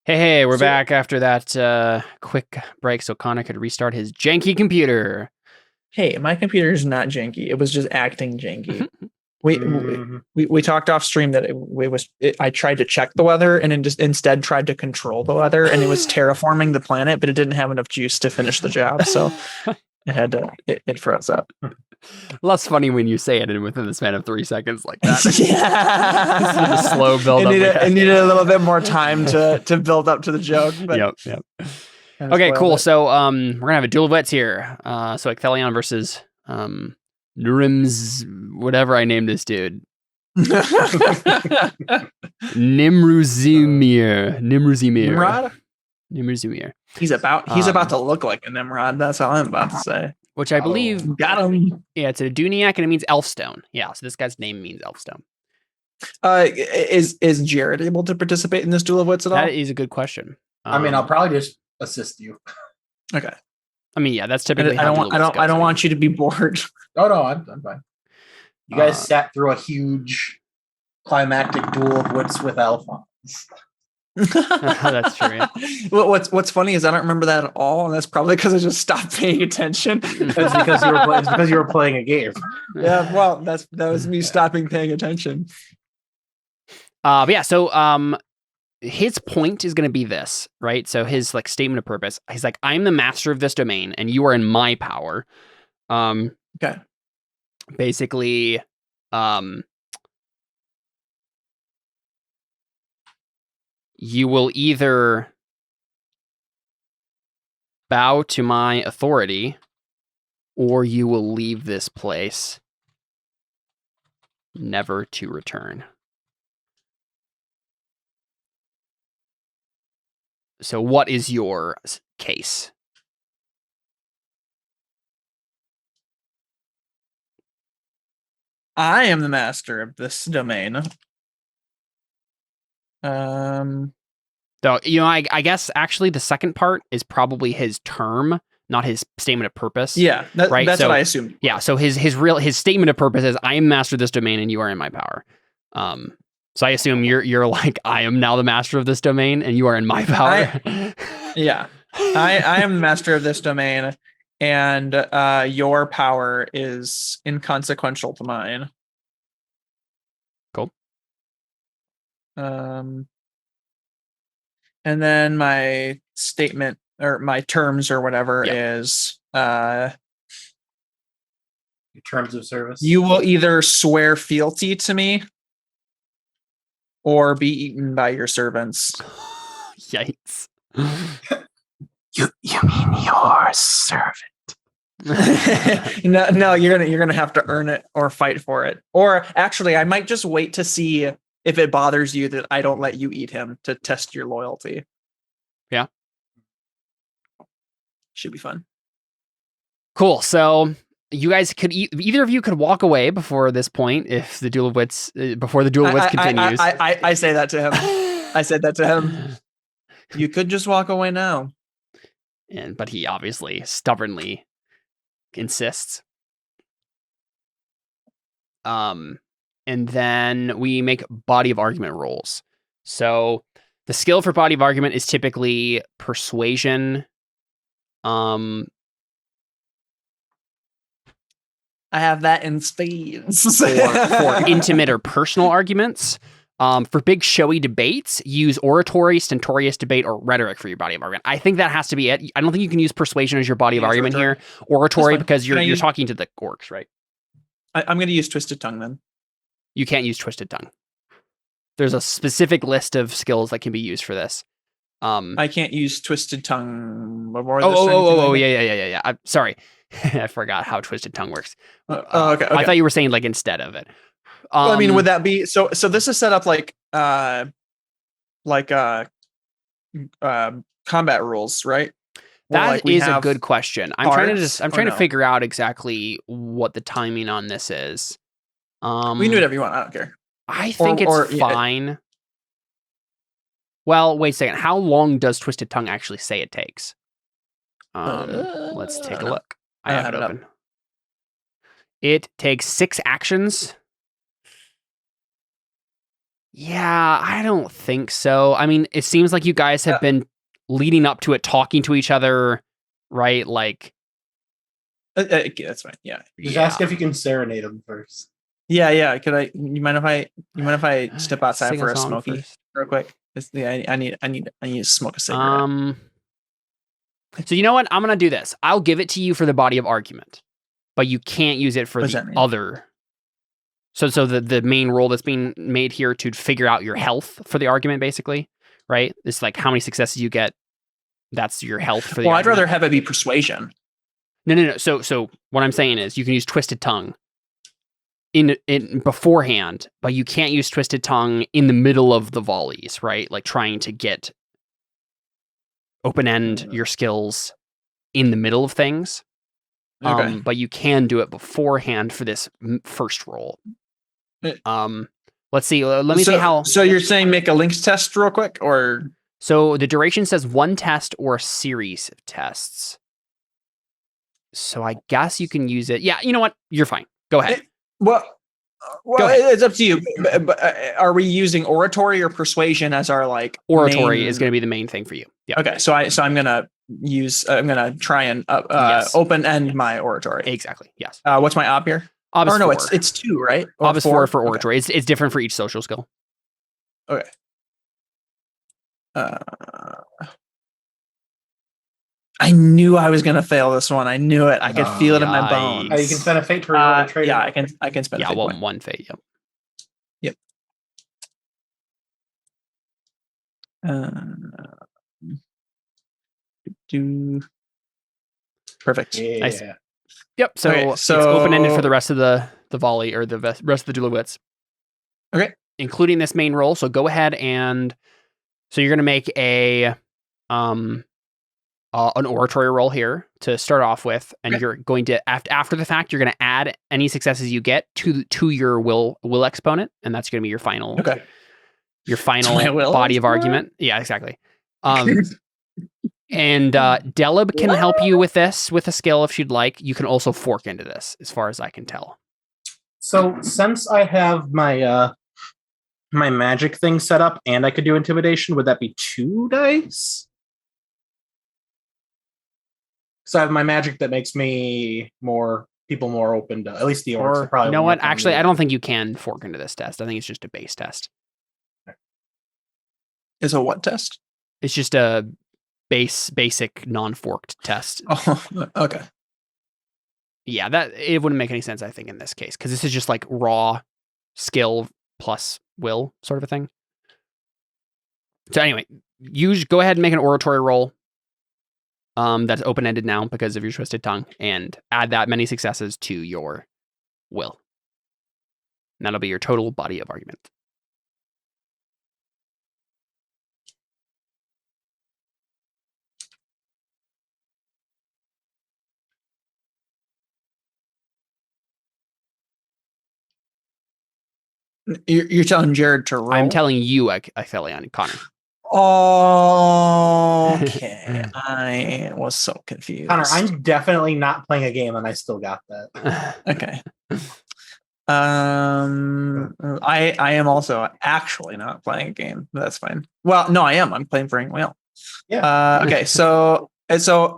Hey, we're back after that quick break so Connor could restart his janky computer. Hey, my computer is not janky. It was just acting janky. We Mhm. we talked off stream that I tried to check the weather and then just instead tried to control the weather, and it was terraforming the planet, but it didn't have enough juice to finish the job, so it froze up. Less funny when you say it and within the span of 3 seconds like that. Yeah, This is the slow build up. It needed a little bit more time to build up to the joke. But Yep. Okay, cool. So we're gonna have a duel of wits here. So Ecthelion versus Nurims, whatever I named this dude. Nimruzimir. Nimruzimir. He's about to look like a Nimrod. That's all I'm about to say. Which I believe got him. Yeah, it's a Duniac and it means Elfstone. Yeah, so this guy's name means Elfstone. Is Jared able to participate in this duel of wits at all? That is a good question. I mean, I'll probably just assist you. Okay. I mean, yeah, that's typically. I don't want you to be bored. Oh no, I'm fine. You guys sat through a huge climactic duel of wits with Alphonse. That's true. Yeah. What's funny is I don't remember that at all, and that's probably because I just stopped paying attention. It's because you were playing a game. Yeah, well, that was me stopping paying attention. But yeah, so his point is going to be this, right? So his like statement of purpose, he's like, I'm the master of this domain, and you are in my power. Okay. Basically, you will either bow to my authority or you will leave this place never to return. So what is your case? I am the master of this domain. So, I guess actually the second part is probably his term, not his statement of purpose. Yeah, right? That's what I assumed. Yeah, so his statement of purpose is, I am master of this domain and you are in my power. So I assume you're like, I am now the master of this domain and you are in my power. Yeah, I am the master of this domain, and your power is inconsequential to mine. Cool. And then my statement or my terms or whatever is Your terms of service. You will either swear fealty to me or be eaten by your servants. Yikes. You mean your servant? No, you're gonna have to earn it or fight for it. Or actually, I might just wait to see if it bothers you that I don't let you eat him to test your loyalty. Yeah. Should be fun. Cool. So you guys could either of you could walk away before this point if the duel of wits continues. I say that to him. I said that to him. You could just walk away now. But he obviously stubbornly insists. And then we make body of argument rolls. So the skill for body of argument is typically persuasion. I have that in spades. for intimate or personal arguments. For big showy debates, use oratory, stentorious debate, or rhetoric for your body of argument. I think that has to be it. I don't think you can use persuasion as your body of argument here. Oratory, because you're talking to the orcs, right? I'm going to use twisted tongue then. You can't use twisted tongue. There's a specific list of skills that can be used for this. I can't use twisted tongue. Yeah. I'm sorry. I forgot how twisted tongue works. Okay. I thought you were saying like instead of it. I mean, would that be so? So this is set up like combat rules, right? That is a good question. I'm trying to figure out exactly what the timing on this is. We can do whatever you want. I don't care. I think it's fine. Well, wait a second. How long does Twisted Tongue actually say it takes? Let's take a look. I have it open. It takes 6 actions. Yeah, I don't think so. I mean, it seems like you guys have been leading up to it, talking to each other, right? Like, that's fine. Yeah. Just ask if you can serenade him first. Yeah. You mind if I step outside Sing for a song smoky first. real quick? I need to smoke a cigarette. So you know what? I'm gonna do this. I'll give it to you for the body of argument, but you can't use it for What does the that mean? other. So the main role that's being made here to figure out your health for the argument, basically, right? It's like how many successes you get. That's your health for the. Well, I'd argument. rather have it be persuasion. No. So what I'm saying is you can use twisted tongue in beforehand, but you can't use twisted tongue in the middle of the volleys, right? Like trying to get open end your skills in the middle of things. Okay. But you can do it beforehand for this first roll. Let's see. Let me see how. So you're saying make a links test real quick, or So the duration says one test or a series of tests. So I guess you can use it. Yeah, you know what? You're fine. Go ahead. Well, Go ahead. it's up to you. But are we using oratory or persuasion as our like Oratory is going to be the main thing for you. Yeah. Okay, so I'm gonna try and Yes. open end my oratory. Exactly. Yes. What's my op here? Ob is Or no, 4. it's 2, right? Or Ob is 4 for Okay. oratory. It's different for each social skill. Okay. I knew I was gonna fail this one. I knew it. I could feel it in my bones. Yikes. You can spend a fate to reroll a trait. Yeah, I can spend. Yeah, a fate point. one fate. Yep. Perfect. Yeah. Nice. Yep. So, Okay, it's open ended so- for the rest of the volley or the rest of the Dulawits. Okay. Including this main roll. So go ahead and so you're gonna make an oratory roll here to start off with, and you're going to after the fact you're going to add any successes you get to your will exponent, and that's going to be your final my final will body of exponent? argument. Yeah, exactly. And Delib can help you with this with a skill if she'd like. You can also fork into this, as far as I can tell. So since I have my my magic thing set up and I could do intimidation, would that be 2 dice? So I have my magic that makes me people more open to at least the orcs. Or probably you know won't what? work on Actually, me. I don't think you can fork into this test. I think it's just a base test. Is a what test? It's just a basic non-forked test. Oh, okay. Yeah, that it wouldn't make any sense, I think, in this case, because this is just like raw skill plus will sort of a thing. So anyway, go ahead and make an oratory roll. That's open-ended now because of your twisted tongue, and add that many successes to your will. And that'll be your total body of argument. You're telling Jared to roll? I'm telling you, Athelion, Connor. Okay. I was so confused. Connor, I'm definitely not playing a game, and I still got that. Okay. I am also actually not playing a game. That's fine. Well, no, I am. I'm playing for Whale. Yeah. Okay. So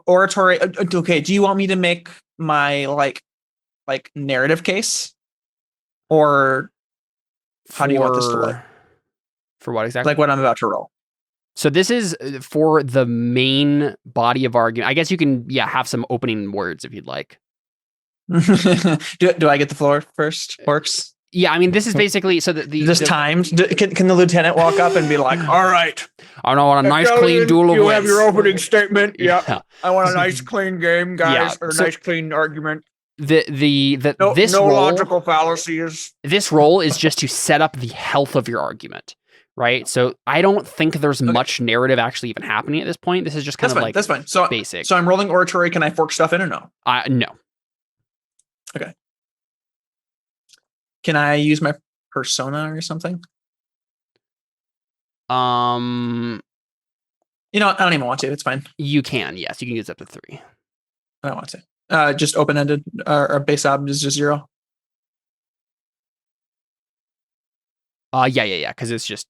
oratory. Okay. Do you want me to make my like narrative case, or how do you want this to look? For what exactly? Like what I'm about to roll. So this is for the main body of argument. I guess you can, have some opening words if you'd like. do I get the floor first, orcs? Yeah, I mean, this is basically so that Is this timed? Can the lieutenant walk up and be like, "All right, I want a nice clean duel of you wits." have your opening statement. Yeah. I want a nice clean game, guys, Yeah, or a so- nice clean argument. This No roll, logical fallacies. This roll is just to set up the health of your argument, right? So I don't think there's much narrative actually even happening at this point. This is just kind of like That's fine. So basic. So I'm rolling oratory. Can I fork stuff in or no? No. Okay. Can I use my persona or something? You know, I don't even want to. It's fine. You can, yes, you can use up to 3. I don't want to. Just open-ended or base ob is just 0. Yeah. Because it's just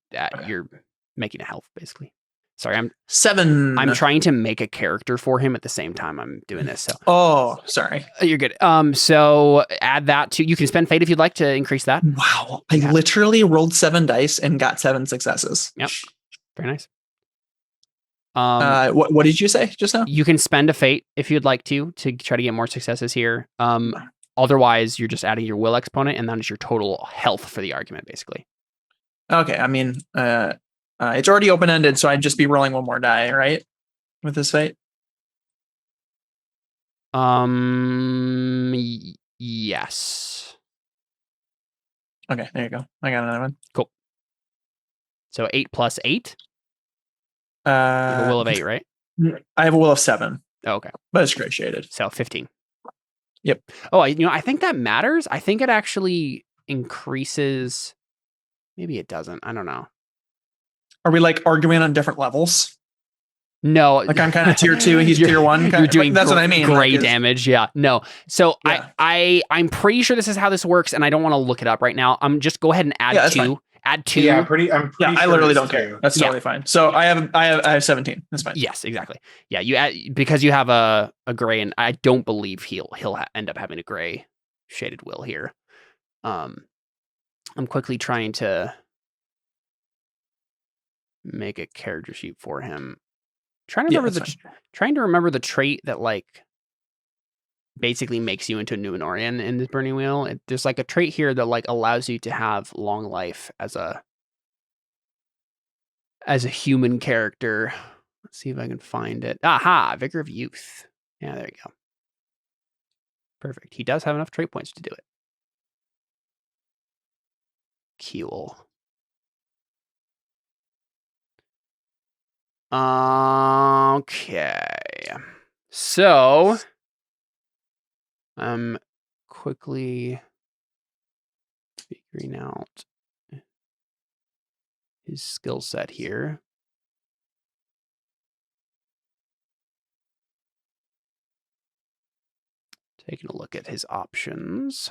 you're making a health basically. Sorry, I'm 7. I'm trying to make a character for him at the same time I'm doing this. So Oh, sorry. you're good. So add that to. You can spend fate if you'd like to increase that. Wow. I literally rolled 7 dice and got 7 successes. Yep. Very nice. What did you say just now? You can spend a fate if you'd like to try to get more successes here. Otherwise, you're just adding your will exponent, and that is your total health for the argument, basically. Okay. I mean, it's already open ended, so I'd just be rolling one more die, right? With this fate. Yes. Okay, there you go. I got another one. Cool. So 8 plus 8. You have a will of 8, right? I have a will of 7. Oh, okay. But it's gratiated. So 15. Yep. Oh, I think that matters. I think it actually increases. Maybe it doesn't. I don't know. Are we like arguing on different levels? No. Like I'm kind of tier 2 and he's tier 1. You're doing that's what I mean. Gray damage. Yeah. No. So Yeah. I'm pretty sure this is how this works, and I don't want to look it up right now. Just go ahead and add 2. Fine. Add 2. Yeah, I'm pretty I sure literally it's don't care. two. That's totally fine. So I have 17. That's fine. Yes, exactly. Yeah, you add because you have a gray, and I don't believe he'll end up having a gray shaded will here. I'm quickly trying to make a character sheet for him. Trying to remember the trait that like basically makes you into a Numenorean in this Burning Wheel. There's like a trait here that like allows you to have long life as a human character. Let's see if I can find it. Aha, Vigor of Youth. Yeah, there you go. Perfect. He does have enough trait points to do it. Cool. Okay. So I'm quickly figuring out his skill set here. Taking a look at his options.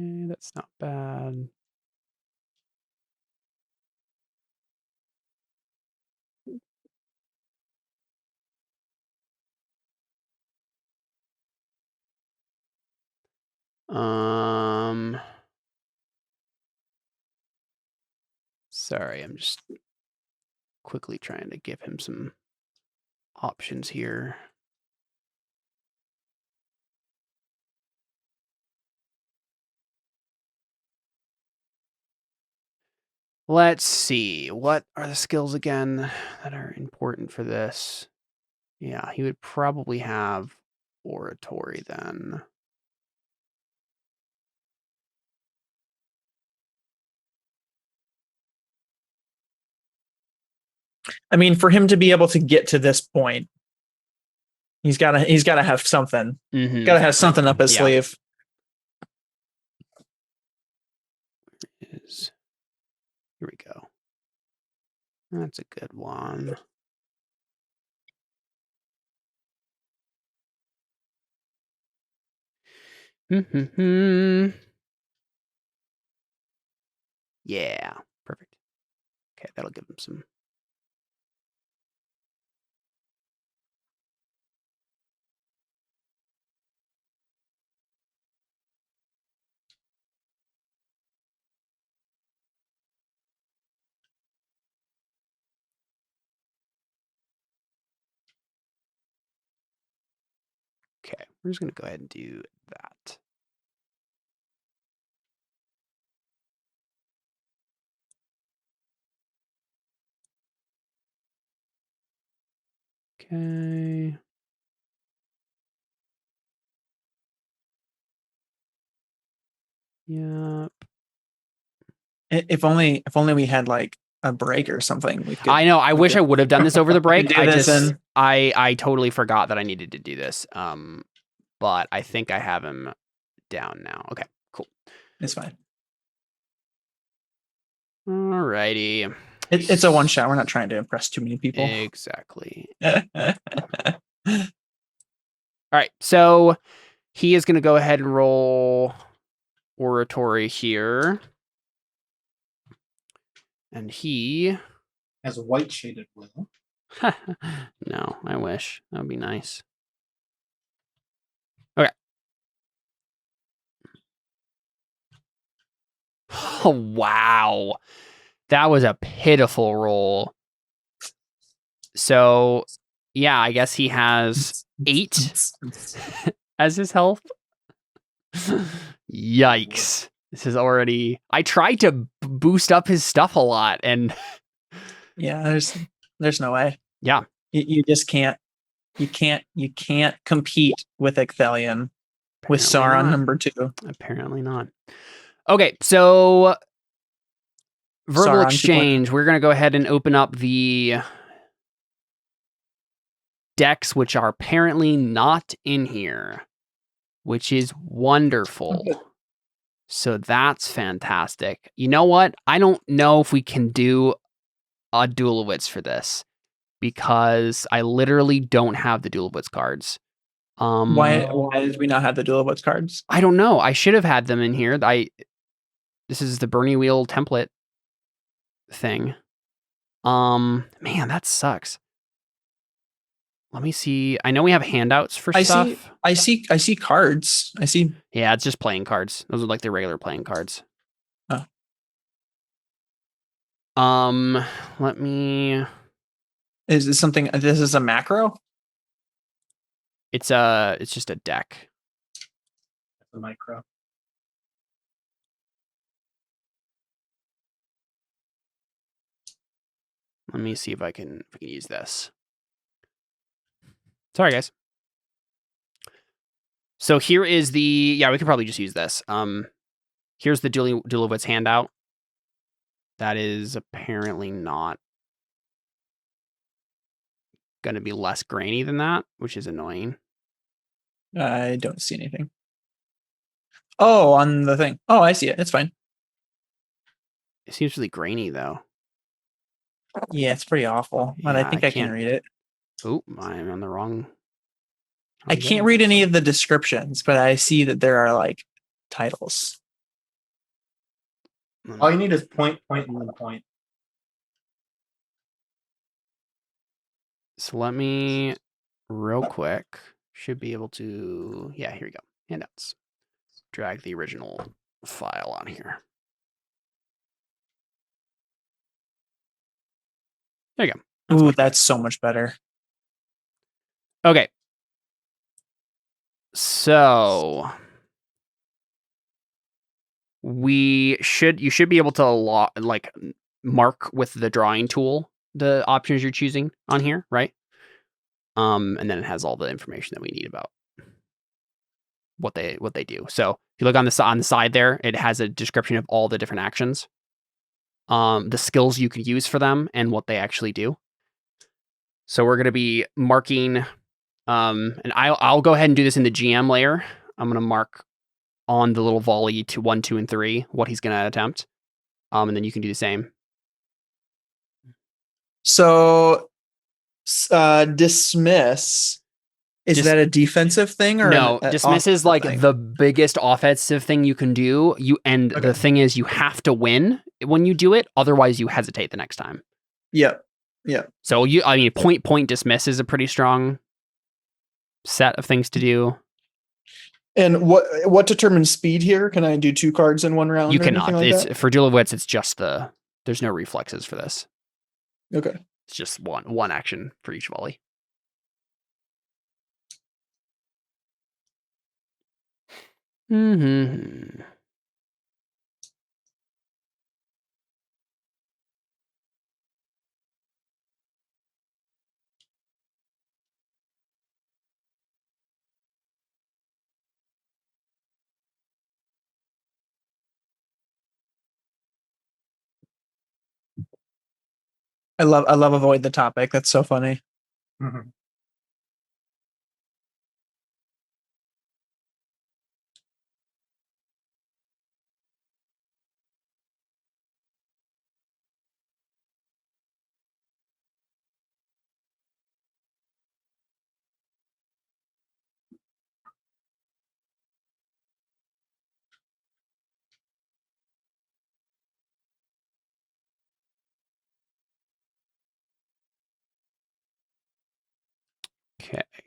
Okay, that's not bad. Sorry, I'm just quickly trying to give him some options here. Let's see. What are the skills again that are important for this? Yeah, he would probably have oratory then. I mean, for him to be able to get to this point, he's gotta have something. Mm-hmm. Gotta have something up his sleeve. Here we go. That's a good one. Yeah, perfect. Okay, that'll give him some. Okay, we're just going to go ahead and do that. Okay. Yep. If only we had like a break or something. We could, I know. I wish I would have done this over the break. I I totally forgot that I needed to do this. But I think I have him down now. Okay, cool. It's fine. Alrighty. It's a one shot. We're not trying to impress too many people. Exactly. All right. So he is going to go ahead and roll oratory here. And he... As a white shaded will. No, I wish. That would be nice. Okay. Oh, wow. That was a pitiful roll. So, yeah, I guess he has 8 as his health. Yikes. This is already... I tried to boost up his stuff a lot, and... Yeah, there's no way. Yeah. You just can't. You can't compete with Icthalion with Sauron not. number 2. Apparently not. Okay, so verbal Sauron 2.0. exchange. We're going to go ahead and open up the decks, which are apparently not in here, which is wonderful. Okay. So that's fantastic. You know what? I don't know if we can do a Duel of Wits for this because I literally don't have the Duel of Wits cards. Why did we not have the Duel of Wits cards? I don't know. I should have had them in here. This is the Bernie Wheel template thing. Man, that sucks. Let me see. I know we have handouts for stuff. I see cards. I see. Yeah, it's just playing cards. Those are like the regular playing cards. Oh. Let me... Is this something? This is a macro? It's just a deck. The micro. Let me see if I can use this. Sorry, guys. So here is the... Yeah, we could probably just use this. Here's the Duel of Wits handout. That is apparently not going to be less grainy than that, which is annoying. I don't see anything. Oh, on the thing. Oh, I see it. It's fine. It seems really grainy, though. Yeah, it's pretty awful, but Yeah, I think I can can't read it. Oh, I'm on the wrong... I can't read any of the descriptions, but I see that there are like titles. All you need is point, and then point. So let me, real quick, should be able to... Yeah, here we go. Handouts. Drag the original file on here. There you go. Ooh, that's so much better. Okay. So you should be able to mark with the drawing tool the options you're choosing on here, right? And then it has all the information that we need about what they do. So if you look on the side there, it has a description of all the different actions, the skills you can use for them, and what they actually do. So we're going to be marking, and I'll go ahead and do this in the GM layer. I'm going to mark on the little volley to 1, 2, and 3 what he's going to attempt, and then you can do the same. So, dismiss. Is that a defensive thing or no? Dismiss is like thing? the biggest offensive thing you can do. The thing is, you have to win when you do it. Otherwise, you hesitate the next time. Yep. So point dismiss is a pretty strong set of things to do. And what determines speed here? Can I do 2 cards in one round? You cannot. Like For Duel of Wits, it's just there's no reflexes for this. Okay. It's just one action for each volley. Mm-hmm. I love avoid the topic. That's so funny. Mm-hmm.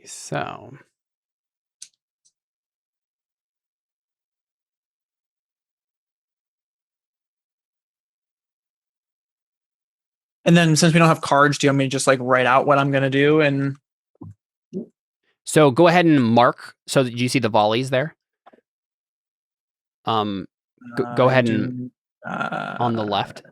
So And then since we don't have cards, do you want me to just like write out what I'm going to do? And go ahead and mark. So do you see the volleys there? Go ahead and on the left,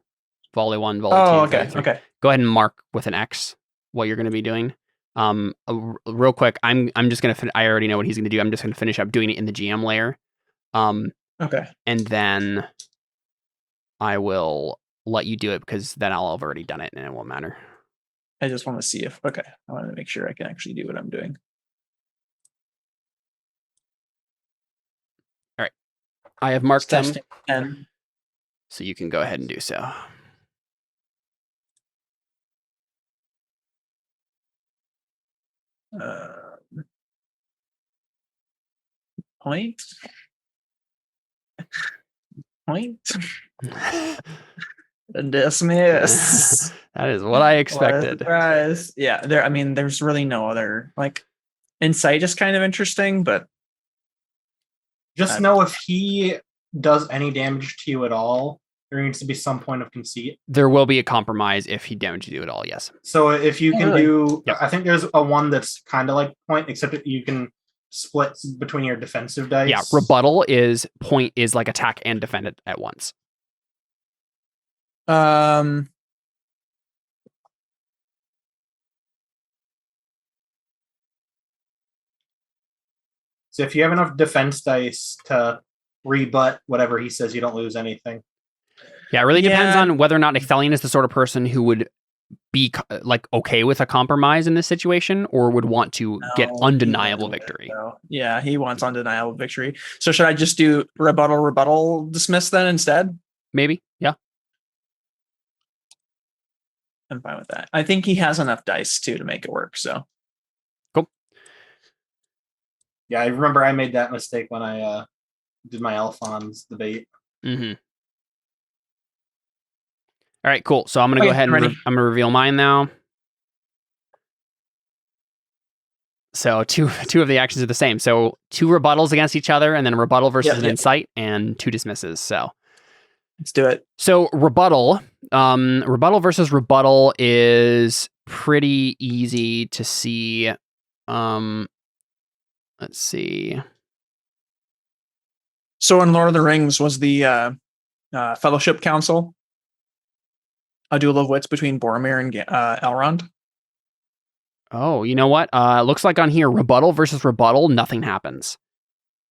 volley 1, volley 2. Oh, volley okay. 3. Okay. Go ahead and mark with an X what you're going to be doing. Real quick, I'm just going to, I already know what he's going to do. I'm just going to finish up doing it in the GM layer. Okay. And then I will let you do it because then I'll have already done it and it won't matter. I just want to see if, okay. I want to make sure I can actually do what I'm doing. All right. I have marked them. Testing 10. So you can go ahead and do so. Point. Dismiss. That is what I expected. Surprise. Yeah, there's really no other, like, insight is kind of interesting, but just know if he does any damage to you at all, there needs to be some point of conceit. There will be a compromise if he damages you at all, yes. So if you can do, Yep. I think there's a one that's kind of like point, except that you can split between your defensive dice. Yeah, rebuttal is like attack and defend it at once. So if you have enough defense dice to rebut whatever he says, you don't lose anything. Yeah, it really depends on whether or not Icthelion is the sort of person who would be like okay with a compromise in this situation or would want to get undeniable victory. Yeah, he wants undeniable victory. So should I just do rebuttal, dismiss then instead? Maybe, yeah. I'm fine with that. I think he has enough dice too to make it work, so. Cool. Yeah, I remember I made that mistake when I did my Alphonse debate. Mm-hmm. All right, cool. So I'm going to go ahead and I'm going to reveal mine now. So two of the actions are the same. So 2 rebuttals against each other, and then a rebuttal versus an insight, and 2 dismisses. So let's do it. So rebuttal versus rebuttal is pretty easy to see. Let's see. So in Lord of the Rings was the Fellowship Council a duel of wits between Boromir and Elrond? Oh, you know what? Looks like on here, rebuttal versus rebuttal, nothing happens.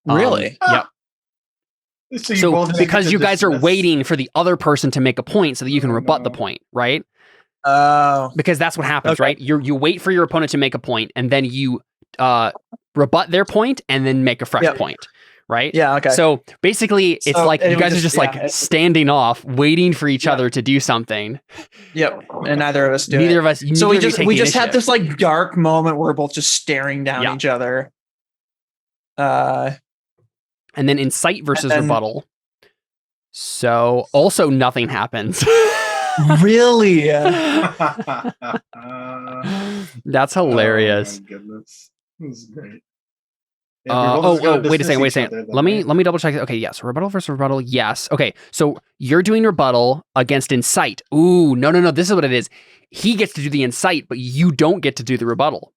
Really? Yep. So because you guys are waiting for the other person to make a point so that you can rebut the point, right? Oh. Because that's what happens, right? You wait for your opponent to make a point, and then you rebut their point, and then make a fresh point, right? Yeah, okay. So basically, it's like you guys are just like standing off, waiting for each other to do something. Yep, and neither of us do Neither it. of us. So we just had this like dark moment where we're both just staring down each other. And then insight versus rebuttal. So also nothing happens. Really? That's hilarious. Oh my goodness. This is great. Wait a second. Let me double check. Okay, yes. Rebuttal versus rebuttal. Yes. Okay. So you're doing rebuttal against insight. Ooh, no. This is what it is. He gets to do the insight, but you don't get to do the rebuttal.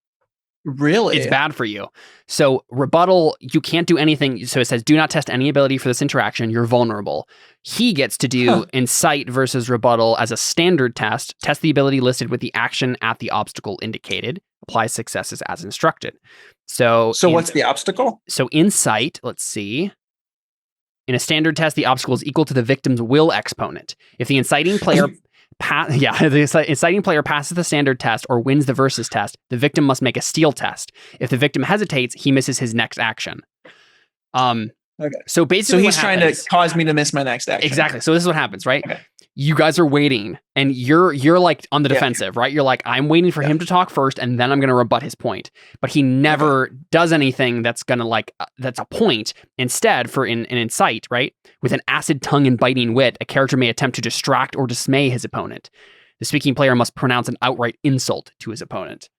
Really? It's bad for you. So rebuttal, you can't do anything. So it says, do not test any ability for this interaction. You're vulnerable. He gets to do insight versus rebuttal as a standard test. Test the ability listed with the action at the obstacle indicated. Apply successes as instructed. So what's the obstacle? So insight, let's see. In a standard test, the obstacle is equal to the victim's will exponent. If the inciting player the inciting player passes the standard test or wins the versus test, the victim must make a steal test. If the victim hesitates, he misses his next action. Okay. So basically, he's trying to cause me to miss my next action. Exactly. So this is what happens, right? Okay. You guys are waiting, and you're like on the defensive, right? You're like, I'm waiting for him to talk first, and then I'm going to rebut his point. But he never does anything that's going to that's a point. Instead, for an insight, right? With an acid tongue and biting wit, a character may attempt to distract or dismay his opponent. The speaking player must pronounce an outright insult to his opponent.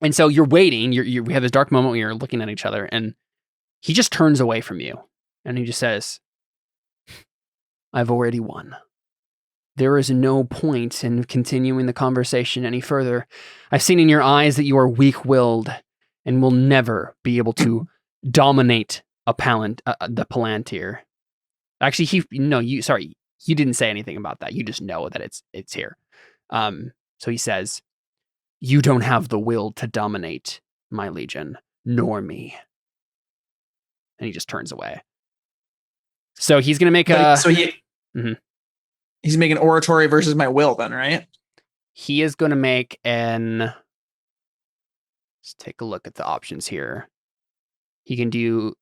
And so you're waiting. We have this dark moment where you're looking at each other, and he just turns away from you, and he just says, "I've already won. There is no point in continuing the conversation any further. I've seen in your eyes that you are weak-willed and will never be able to dominate the Palantir." Actually, you didn't say anything about that. You just know that it's here. So he says, "You don't have the will to dominate my legion, nor me." And he just turns away. So he's going to make he's making oratory versus my will then, right? He is going to make let's take a look at the options here. He can do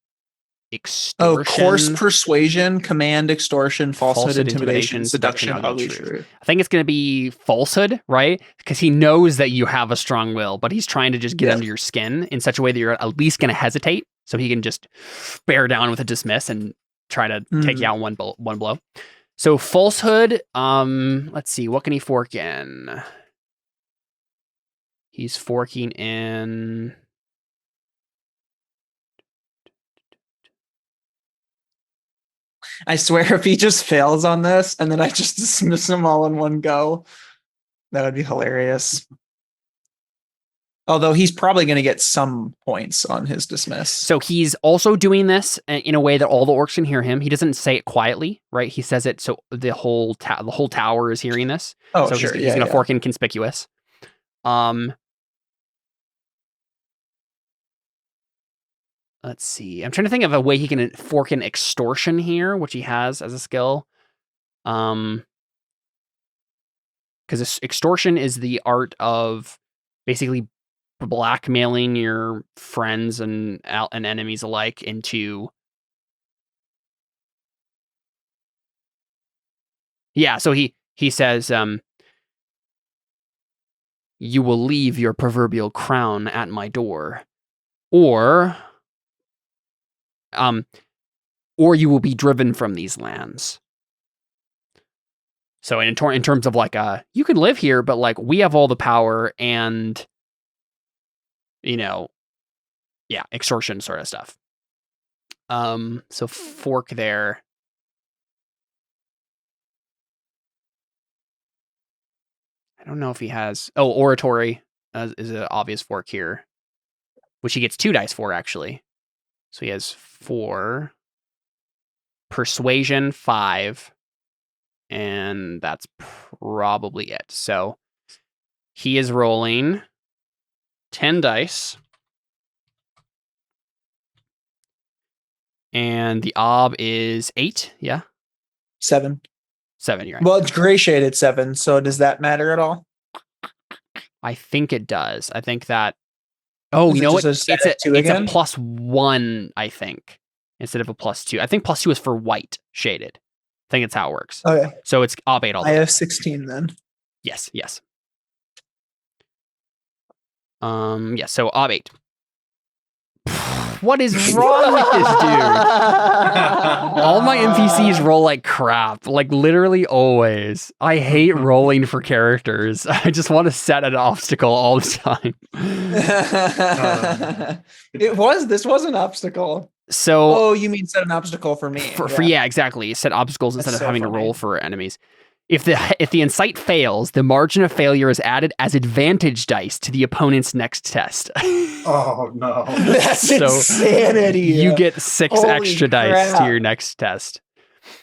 extortion. Coarse persuasion, command, extortion, falsehood, intimidation, seduction, ugly truth. I think it's going to be falsehood, right? Because he knows that you have a strong will, but he's trying to just get under your skin in such a way that you're at least going to hesitate, so he can just bear down with a dismiss and try to take you out in one blow. So falsehood, let's see, what can he fork in? He's forking in... I swear if he just fails on this and then I just dismiss him all in one go, that would be hilarious. Although he's probably going to get some points on his dismiss. So he's also doing this in a way that all the orcs can hear him. He doesn't say it quietly, right? He says it so the whole tower is hearing this. Oh, so sure. He's going to fork in conspicuous. Let's see. I'm trying to think of a way he can fork in extortion here, which he has as a skill. Because extortion is the art of basically blackmailing your friends and enemies alike into... Yeah, so he says, "You will leave your proverbial crown at my door, or you will be driven from these lands." So in terms of like, you can live here, but like we have all the power and, extortion sort of stuff. So fork there. I don't know if he has... Oh, oratory is an obvious fork here, which he gets 2 dice for, actually. So he has 4. Persuasion, 5. And that's probably it. So he is rolling 10 dice. And the ob is 8, yeah? 7. 7, you're right. Well, it's gray shaded 7, so does that matter at all? I think it does. I think that... Oh, you know what? It's a +1, I think, instead of a +2. I think +2 is for white shaded. I think it's how it works. Okay. So it's ob 8 all the I way. have 16 then. Yes. So ob 8. What is wrong with this dude? All my NPCs roll like crap, like literally always. I hate rolling for characters. I just want to set an obstacle all the time. This was an obstacle. So, you mean set an obstacle for me? Yeah, exactly. Set obstacles instead of having to roll for enemies. If the incite fails, the margin of failure is added as advantage dice to the opponent's next test. Oh no, that's insanity! You get 6 extra dice to your next test.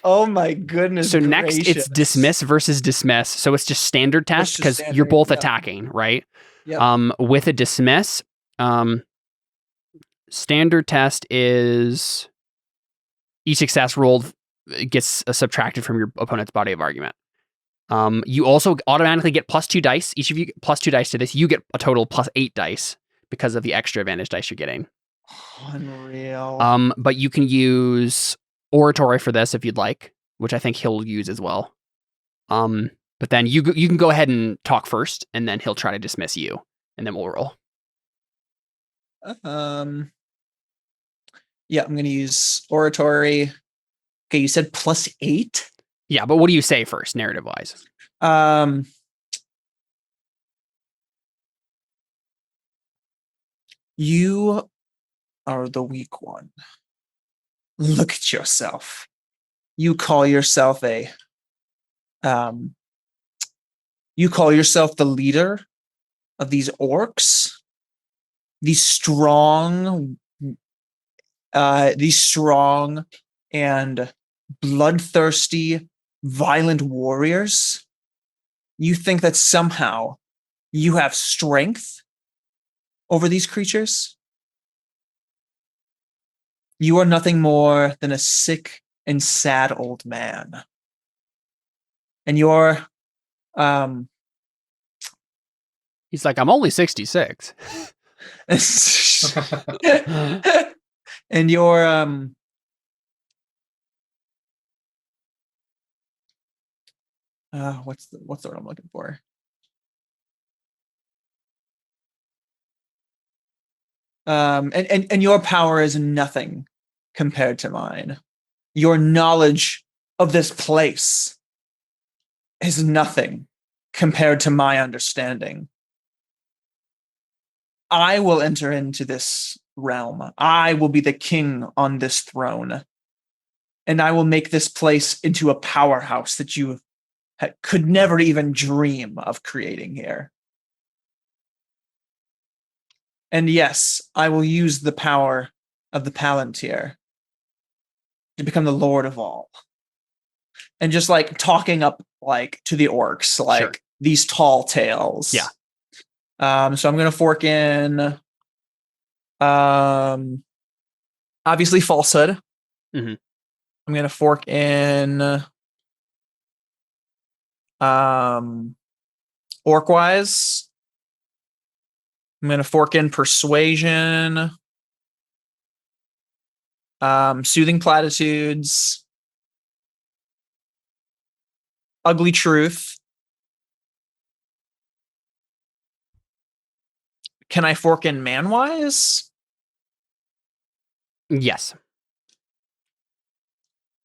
Oh my goodness! So next, it's dismiss versus dismiss. So it's just standard test because you're both attacking, right? Yep. With a dismiss, standard test is each success rolled gets subtracted from your opponent's body of argument. You also automatically get +2 dice. Each of you get +2 dice to this. You get a total +8 dice because of the extra advantage dice you're getting. Unreal. But you can use oratory for this if you'd like, which I think he'll use as well. But then you can go ahead and talk first, and then he'll try to dismiss you, and then we'll roll. Yeah, I'm going to use oratory. Okay, you said +8? Yeah, but what do you say first, narrative-wise? You are the weak one. Look at yourself. You call yourself the leader of these orcs, these strong and bloodthirsty, violent warriors. You think that somehow you have strength over these creatures? You are nothing more than a sick and sad old man. And you're He's like, I'm only 66. and you're what's the word I'm looking for? And your power is nothing compared to mine. Your knowledge of this place is nothing compared to my understanding. I will enter into this realm. I will be the king on this throne. And I will make this place into a powerhouse that you could never even dream of creating here. And yes, I will use the power of the Palantir to become the Lord of all. And just like talking up like to the orcs, like Sure. these tall tales. Yeah. So I'm gonna fork in obviously falsehood. Mhm. I'm gonna fork in orc-wise. I'm gonna fork in persuasion. Soothing platitudes. Ugly truth. Can I fork in man-wise? Yes.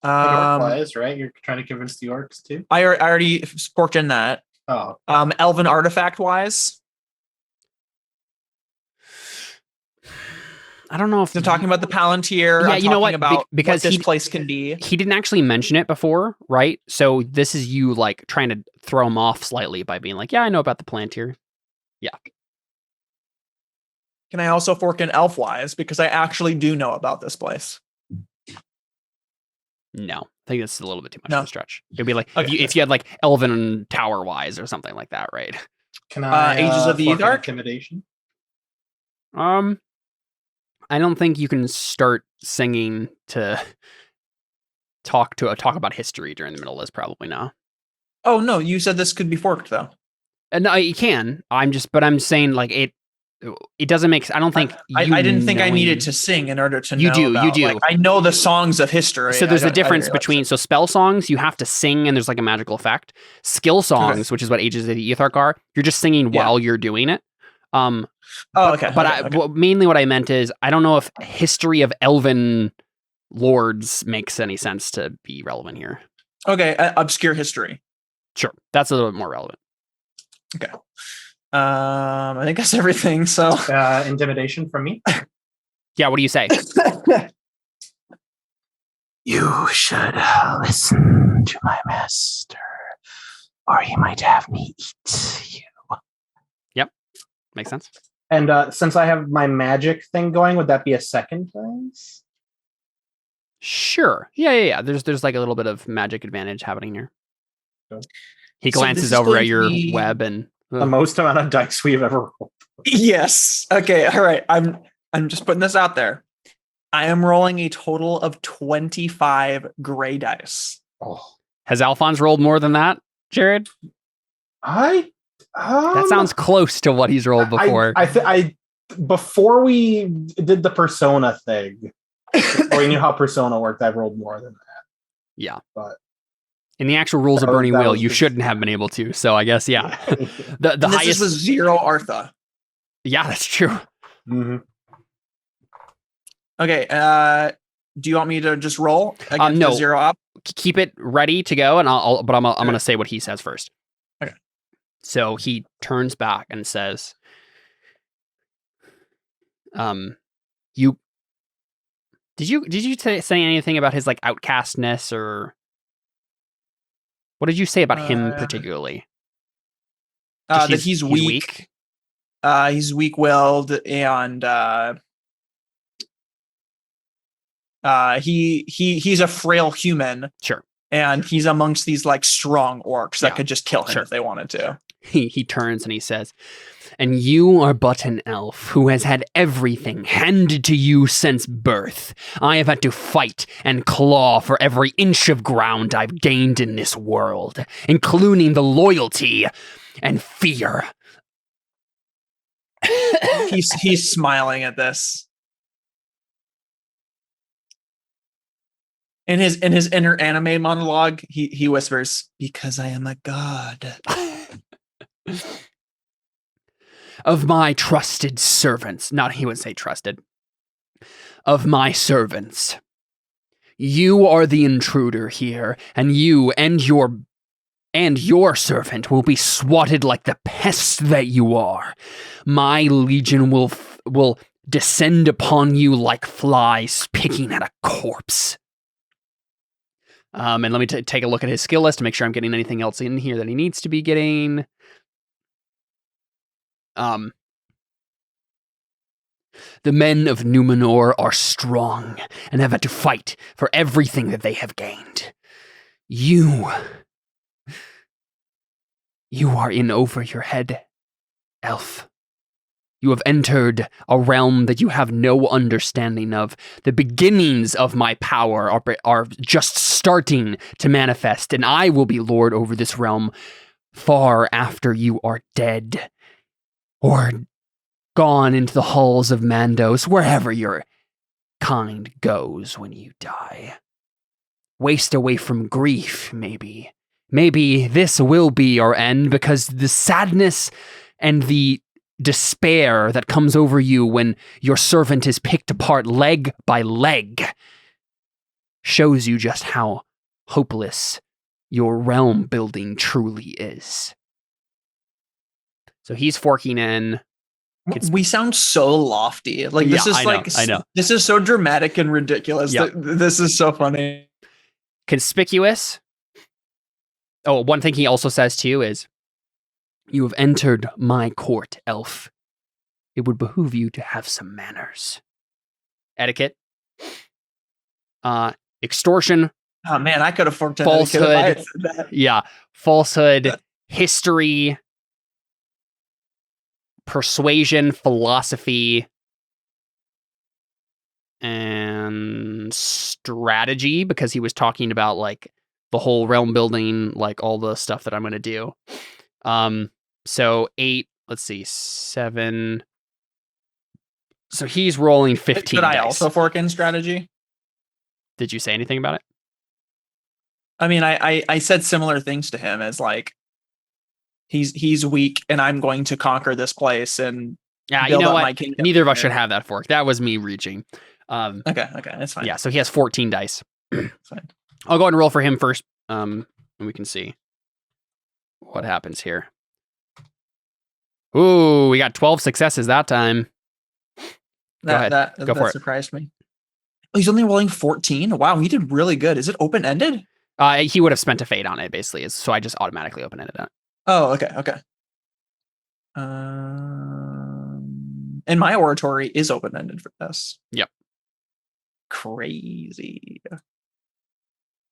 Orc-wise, right? You're trying to convince the orcs too? I already forked in that. Oh. Elven artifact-wise. I don't know if I'm talking about the Palantir. Yeah, I'm you know talking what? about Because what this place can be. He didn't actually mention it before, right? So this is you like trying to throw him off slightly by being like, yeah, I know about the Palantir. Yeah. Can I also fork in elf-wise? Because I actually do know about this place. No, I think that's a little bit too much No. of a stretch. It'd be like Okay. if you had like elven tower wise or something like that, right? Can I Ages of the fork in Ethark? intimidation? I don't think you can start singing to talk about history during the middle of this. Probably not. Oh no, you said this could be forked though. No, you can. But I'm saying like it doesn't make. I don't think. I didn't think I needed to sing in order to know. You do. Like, I know the songs of history. So there's a difference between spell songs. You have to sing, and there's like a magical effect. Skill songs, which is what Ages of the Ethark are. You're just singing while you're doing it. Okay. But mainly what I meant is I don't know if history of elven lords makes any sense to be relevant here. Okay, obscure history. Sure, that's a little bit more relevant. Okay. I think that's everything. So Intimidation from me. Yeah, what do you say? You should listen to my master, or he might have me eat you. Yep, makes sense. And since I have my magic thing going, would that be a second phase? Sure. Yeah. There's like a little bit of magic advantage happening here. Okay. He So glances this is over going at to your be web and The most amount of dice we've ever rolled. Yes. Okay. All right. I'm just putting this out there. I am rolling a total of 25 gray dice. Oh. Has Alphonse rolled more than that, Jared? That sounds close to what he's rolled before. I before we did the Persona thing, or we knew how Persona worked, I've rolled more than that. Yeah. But in the actual rules of that Burning was Wheel, you just- shouldn't have been able to. So I guess, yeah. The And highest this was 0 Artha. Yeah, that's true. Mm-hmm. Okay. Do you want me to just roll against no. the 0 up? Keep it ready to go, and I'm going to say what he says first. Okay. So he turns back and says, You did you say anything about his like outcastness, or what did you say about him particularly? That he's weak. He's weak-willed, and he's a frail human. Sure. And he's amongst these like strong orcs that could just kill him if they wanted to. He turns and he says, "And you are but an elf who has had everything handed to you since birth. I have had to fight and claw for every inch of ground I've gained in this world, including the loyalty and fear." He's smiling at this. In his inner anime monologue, he whispers, "Because I am a god." "Of my trusted servants," not he would say trusted. "Of my servants. You are the intruder here, and you and your servant will be swatted like the pest that you are. My legion will descend upon you like flies picking at a corpse." And let me take a look at his skill list to make sure I'm getting anything else in here that he needs to be getting. "The men of Numenor are strong and have had to fight for everything that they have gained. You are in over your head, elf. You have entered a realm that you have no understanding of. The beginnings of my power are just starting to manifest, and I will be lord over this realm far after you are dead, or gone into the halls of Mandos, wherever your kind goes when you die. Waste away from grief, maybe. Maybe this will be your end, because the sadness and the despair that comes over you when your servant is picked apart leg by leg shows you just how hopeless your realm building truly is." So he's forking in. We sound so lofty. Like this is I know. This is so dramatic and ridiculous. Yep. This is so funny. Conspicuous. Oh, one thing he also says to you is, "You have entered my court, elf. It would behoove you to have some manners." Etiquette. Extortion. Oh man, I could have forked in Falsehood. etiquette if I had said that. Yeah. Falsehood. History. Persuasion. Philosophy. And strategy, because he was talking about like the whole realm building, like all the stuff that I'm going to do. So 8, let's see, 7. So he's rolling 15 Could I dice. also fork in strategy? Did you say anything about it? I mean, I said similar things to him as like, he's weak and I'm going to conquer this place and Yeah, build you know up what? my kingdom. Neither of us should have that fork. That was me reaching. Okay, that's fine. Yeah, so he has 14 dice. Fine. I'll go ahead and roll for him first, and we can see what happens here. Ooh, we got 12 successes that time. Go ahead. Go for it. Surprised me. Oh, he's only rolling 14? Wow, he did really good. Is it open-ended? He would have spent a fate on it, basically, so I just automatically open-ended it. Oh, okay. And my oratory is open-ended for this. Yep. Crazy.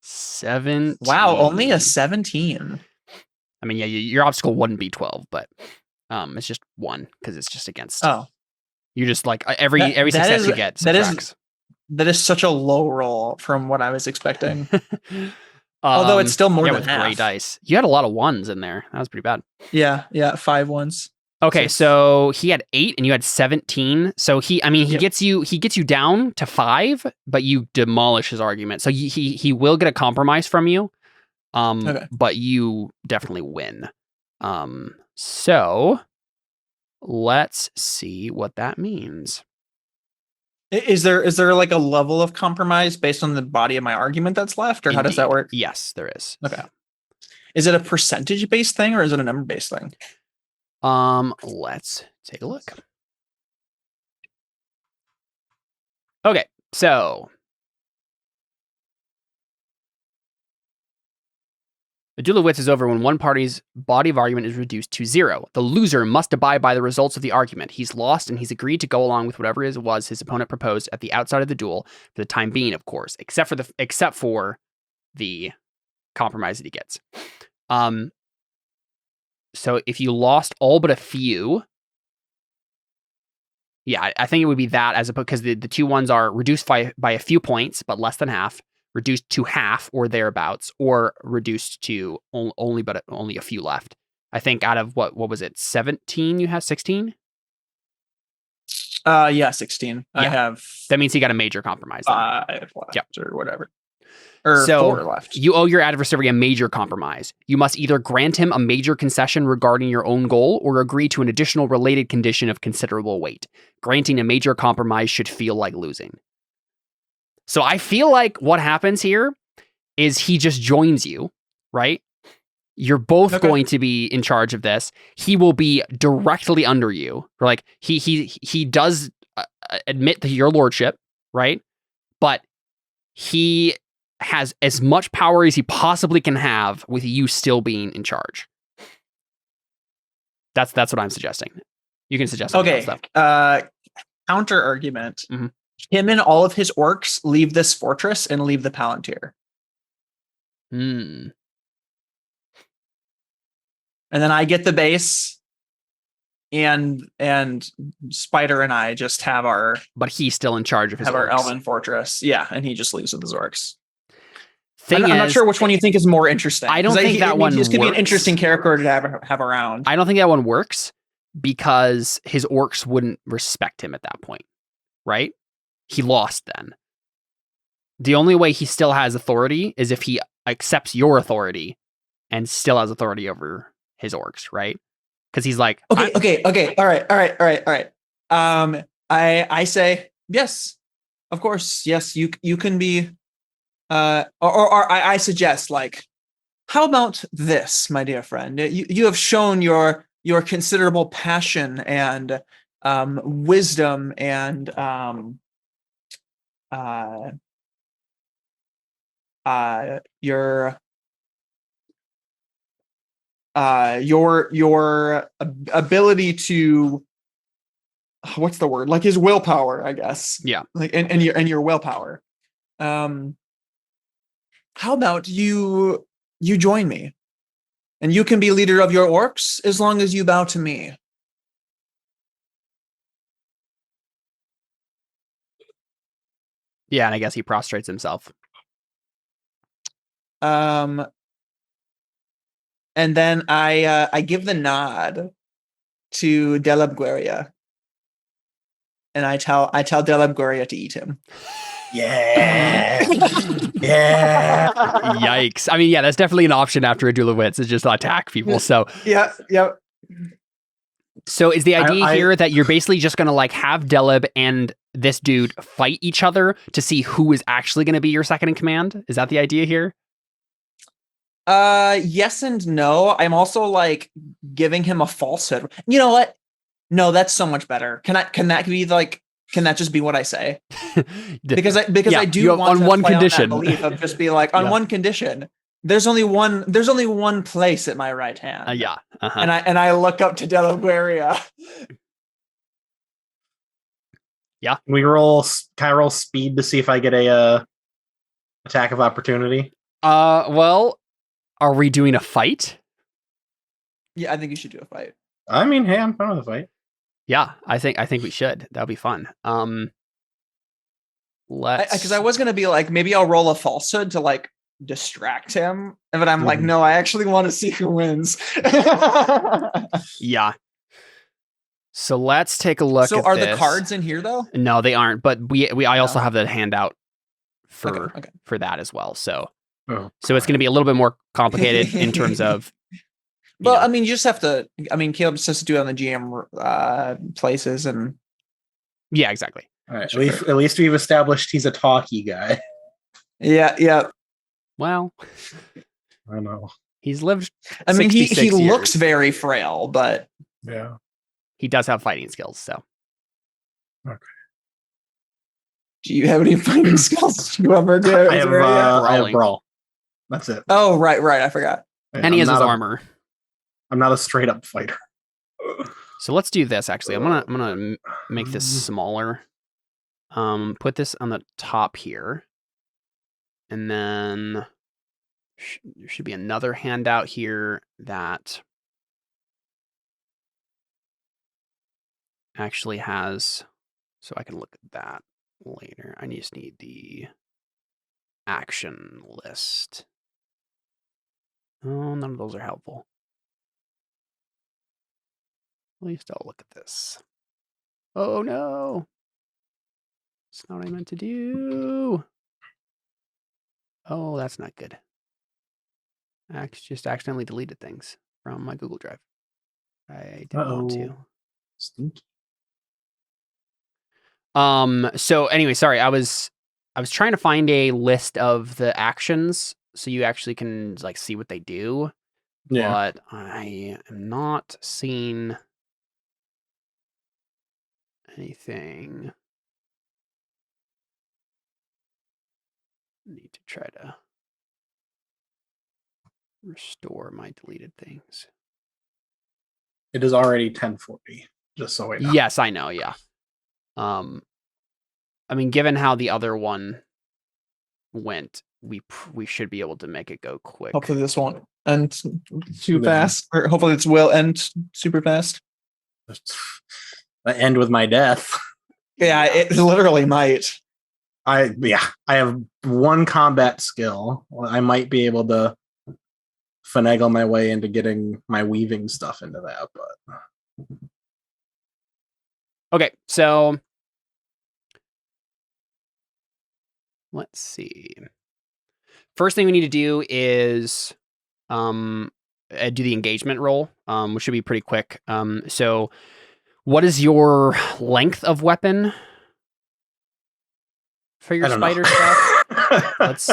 17. Wow, only a 17. I mean, yeah, your obstacle wouldn't be 12, but it's just 1 because it's just against. Oh, you just like every success you get subtracts. That is such a low roll from what I was expecting. Although it's still more than half. Great dice. You had a lot of 1s in there. That was pretty bad. Yeah, 5 1s. Okay, 6. so he had 8 and you had 17. So he gets you down to 5, but you demolish his argument. So he will get a compromise from you. Okay. But you definitely win. So let's see what that means. Is there like a level of compromise based on the body of my argument that's left, or how does that work? Yes, there is. Okay. Is it a percentage based thing or is it a number based thing? Let's take a look. Okay, so the Duel of Wits is over when one party's body of argument is reduced to 0. The loser must abide by the results of the argument. He's lost, and he's agreed to go along with whatever it was his opponent proposed at the outside of the duel for the time being, of course, except for the compromise that he gets. So if you lost all but a few, yeah, I think it would be that as opposed because the two ones are reduced by a few points, but less than half. Reduced to half or thereabouts, or reduced to only a few left. I think out of what was it, 17 you have 16? Yeah, 16. Yeah. I have That means he got a major compromise. Then. 5 left or whatever. Or so 4 left. You owe your adversary a major compromise. You must either grant him a major concession regarding your own goal or agree to an additional related condition of considerable weight. Granting a major compromise should feel like losing. So I feel like what happens here is he just joins you, right? You're both going to be in charge of this. He will be directly under you. Like he does admit to your lordship, right? But he has as much power as he possibly can have with you still being in charge. That's what I'm suggesting. You can suggest something else, though. Counter argument. Mm-hmm. Him and all of his orcs leave this fortress and leave the Palantir. Hmm. And then I get the base, and Spider and I just have our. But he's still in charge of his. Our elven fortress, yeah, and he just leaves with his orcs. I'm not sure which one you think is more interesting. I don't think that one. This could be an interesting character to have around. I don't think that one works because his orcs wouldn't respect him at that point, right? He lost then. The only way he still has authority is if he accepts your authority and still has authority over his orcs, right? Because he's like, okay. All right. I say yes, of course, yes. You can be, or I suggest, like, how about this, my dear friend? You have shown your considerable passion and wisdom and your ability to, what's the word? Like his willpower, I guess. Yeah. Like and your willpower. How about you join me, and you can be leader of your orcs as long as you bow to me. Yeah, and I guess he prostrates himself. And then I give the nod to Delabgueria, and I tell Delabgueria to eat him. Yeah. Yeah. Yikes. I mean, yeah, that's definitely an option after a Duel of Wits, is just attack people. So yeah. So is the idea here that you're basically just going to like have Deleb and this dude fight each other to see who is actually going to be your second in command? Is that the idea here? Yes and no. I'm also like giving him a falsehood. You know what? No, that's so much better. Can that just be what I say? Because I do want on to one play condition. on that belief of just be like on one condition. There's only one place at my right hand. Yeah. Uh-huh. And I look up to Delabgueria. Yeah. We roll speed to see if I get a attack of opportunity. Well, are we doing a fight? Yeah, I think you should do a fight. I mean, hey, I'm fine with the fight. Yeah, I think we should. That'll be fun. Because I was gonna be like, maybe I'll roll a falsehood to like distract him, but I'm like, no, I actually want to see who wins. Yeah. So let's take a look. So at are this. the cards in here though? No, they aren't. But I also have the handout for Okay. for that as well. So Oh, so it's going to be a little bit more complicated in terms of. Well, I mean, you just have to. I mean, Caleb just has to do it on the GM places, and Yeah, exactly. all right. At least we've established he's a talky guy. yeah. Well, I know. he's lived. I mean, he 66 years. looks very frail, but Yeah. He does have fighting skills. So Okay. Do you have any fighting skills? You have I have brawl. That's it. Oh, right. I forgot. And he has his armor. I'm not a straight up fighter. So let's do this. Actually, I'm gonna make this smaller. Put this on the top here, and then there should be another handout here that actually has. So I can look at that later. I just need the action list. Oh, none of those are helpful. At least I'll look at this. Oh no! That's not what I meant to do. Oh, that's not good. I just accidentally deleted things from my Google Drive. I didn't want to. Stinky. So anyway, sorry, I was trying to find a list of the actions so you actually can like see what they do. Yeah. But I am not seeing anything. I need to try to restore my deleted things. It is already 10:40, just so I know. Yes, I know, yeah. I mean, given how the other one went, we should be able to make it go quick. Hopefully this won't end too fast, or hopefully this will end super fast. I end with my death. Yeah, it literally might. I have one combat skill. I might be able to finagle my way into getting my weaving stuff into that, but okay, so let's see. First thing we need to do is do the engagement roll, which should be pretty quick. So what is your length of weapon for your spider stuff? Let's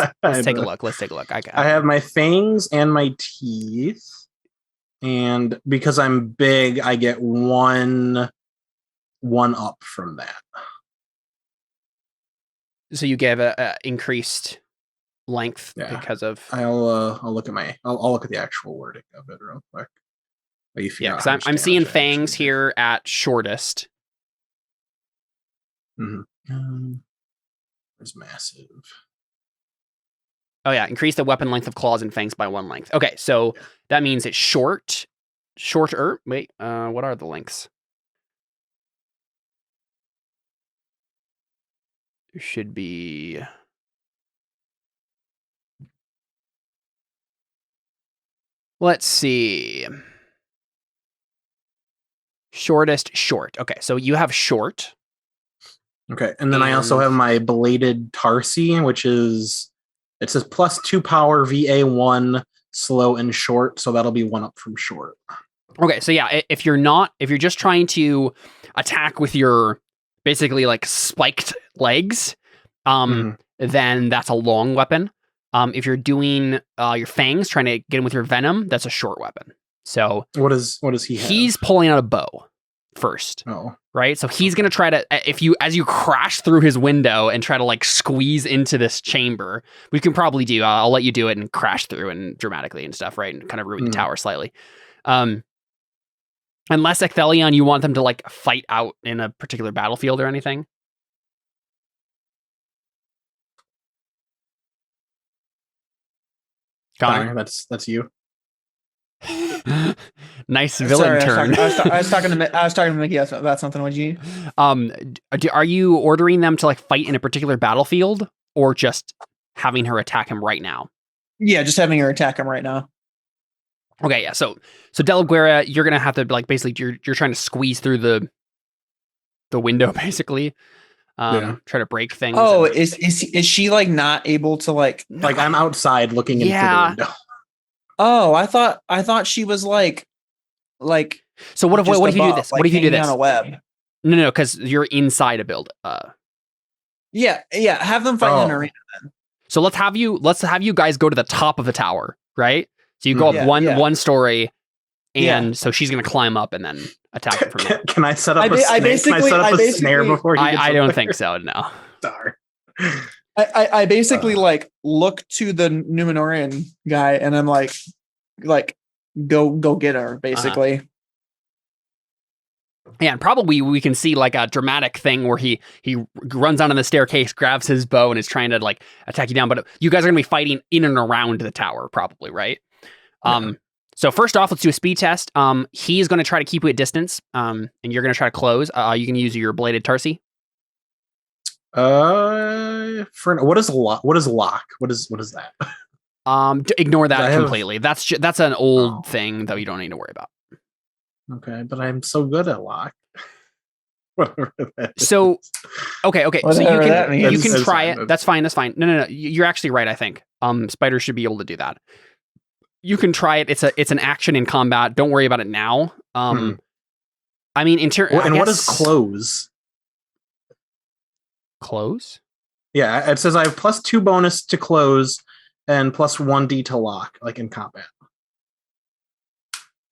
take a look. Let's take a look. I have my fangs and my teeth, and because I'm big, I get one up from that. So you give a increased length because of. I'll look at the actual wording of it real quick. Yeah, because I'm seeing fangs here at shortest. Mm-hmm. There's massive. Oh yeah, increase the weapon length of claws and fangs by 1 length. Okay, so that means it's shorter. Wait, what are the lengths? There should be. Let's see. Shortest short. Okay, so you have short. Okay, and then I also have my bladed tarsi, which is it says +2 power VA1 slow and short, so that'll be 1 up from short. Okay, so yeah, if you're just trying to attack with your basically like spiked legs, then that's a long weapon. If you're doing your fangs, trying to get him with your venom, that's a short weapon. So what does he have? He's pulling out a bow first. Oh. Right? So he's going to try to, as you crash through his window and try to like squeeze into this chamber, we can probably do, I'll let you do it and crash through and dramatically and stuff, right? And kind of ruin the tower slightly. Unless Ecthelion, you want them to like fight out in a particular battlefield or anything. Connor, that's you. Nice villain turn. I was talking to Mickey about something. What'd you? Are you ordering them to like fight in a particular battlefield, or just having her attack him right now? Yeah, just having her attack him right now. Okay, yeah. So Delguera, you're gonna have to like basically you're trying to squeeze through the window basically. Try to break things. Oh, is she like not able to like I'm outside looking into the window. Oh, I thought she was like. So what if you do this? Like, what if you do this on a web? No, because you're inside a build. Yeah. Have them fight in an arena then. So let's have you guys go to the top of the tower, right? So you go up one story, and so she's gonna climb up and then attack him from there. Can I set up a snare before he gets I don't think so. No. Sorry. I basically like look to the Numenorean guy and I'm like go get her basically. Yeah, and probably we can see like a dramatic thing where he runs onto the staircase, grabs his bow, and is trying to like attack you down. But you guys are gonna be fighting in and around the tower, probably, right? So first off, let's do a speed test. He is going to try to keep you at distance, and you're going to try to close. You can use your bladed tarsi. What is lock? What is lock? What is that? Ignore that completely. That's an old thing that you don't need to worry about. Okay, but I'm so good at lock. So, okay. Whatever So you can That's try fine. it. That's fine. No. You're actually right. I think spiders should be able to do that. You can try it. It's an action in combat. Don't worry about it now. I mean, what is close? Close? Yeah, it says I have +2 bonus to close and +1d to lock, like in combat.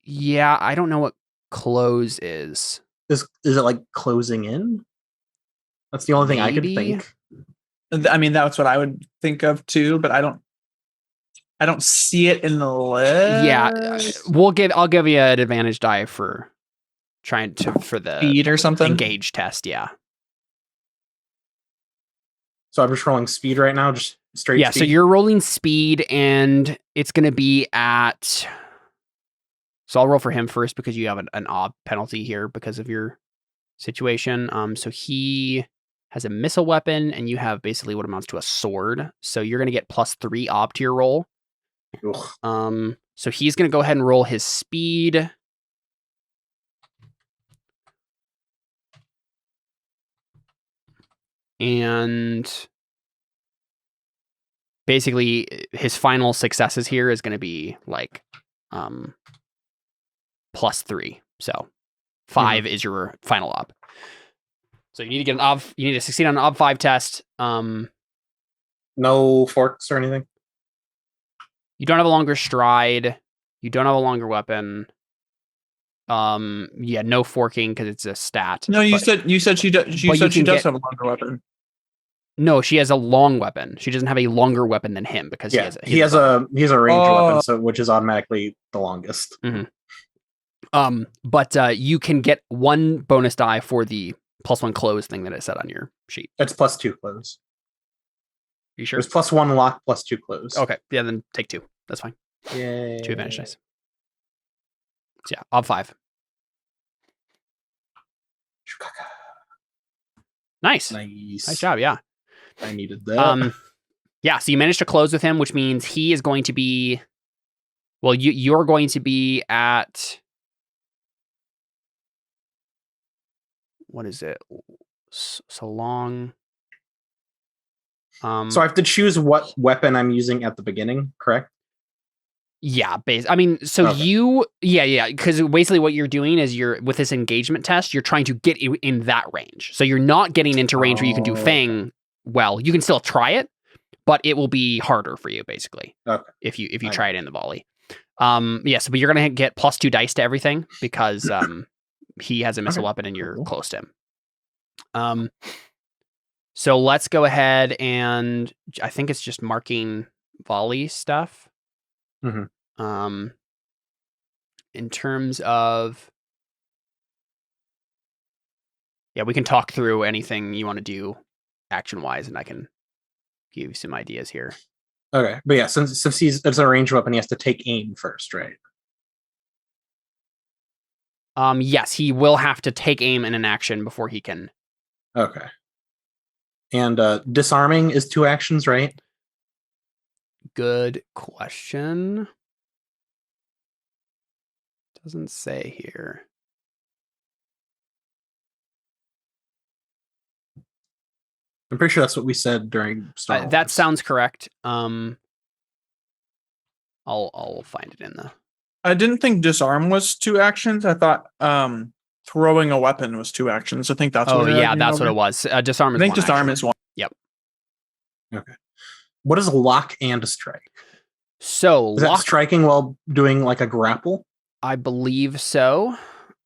Yeah, I don't know what close is. Is it like closing in? That's the only thing I could Maybe? think. I mean, that's what I would think of too, but I don't see it in the list. Yeah, I'll give you an advantage die for trying to for the Speed or something. engage test. Yeah. So I'm just rolling speed right now, just straight speed. So you're rolling speed, and it's going to be at. So I'll roll for him first because you have an ob penalty here because of your situation. So he has a missile weapon, and you have basically what amounts to a sword. So you're going to get +3 ob to your roll. Ugh. So he's going to go ahead and roll his speed. And basically his final successes here is going to be like +3. So 5 is your final ob. So you need to get an ob. You need to succeed on an ob 5 test. No forks or anything. You don't have a longer stride. You don't have a longer weapon. Yeah, no forking because it's a stat. No, you said she does. She does have a longer weapon. No, she has a long weapon. She doesn't have a longer weapon than him because he has a ranged weapon, so which is automatically the longest. Mm-hmm. But you can get 1 bonus die for the +1 close thing that it said on your sheet. It's +2 close. You sure? There's +1 lock, +2 close. Okay, yeah, then take 2. That's fine. Yay. 2 advantage dice. So yeah, ob 5. Nice job. Yeah. I needed that. Yeah. So you managed to close with him, which means he is going to be. Well, you're going to be at. What is it? So long. So I have to choose what weapon I'm using at the beginning, correct? Yeah, I mean, so Okay. yeah, because basically what you're doing is with this engagement test, you're trying to get in that range. So you're not getting into range where you can do Fang well. You can still try it, but it will be harder for you, basically, if you try it in the volley. But you're going to get +2 dice to everything because he has a missile weapon and you're close to him. So let's go ahead and I think it's just marking volley stuff. Mm-hmm. In terms of, we can talk through anything you want to do action wise, and I can give you some ideas here. Okay, but yeah, since it's a ranged weapon, he has to take aim first, right? Yes, he will have to take aim in an action before he can. Okay. And disarming is 2 actions, right? Good question. Doesn't say here. I'm pretty sure that's what we said during Star Wars. That sounds correct. I'll find it in the. I didn't think disarm was 2 actions. I thought throwing a weapon was 2 actions. I think that's. What it was. Disarm is. I think 1 disarm action. is 1. Yep. Okay. What is lock and strike? So is that striking while doing like a grapple? I believe so.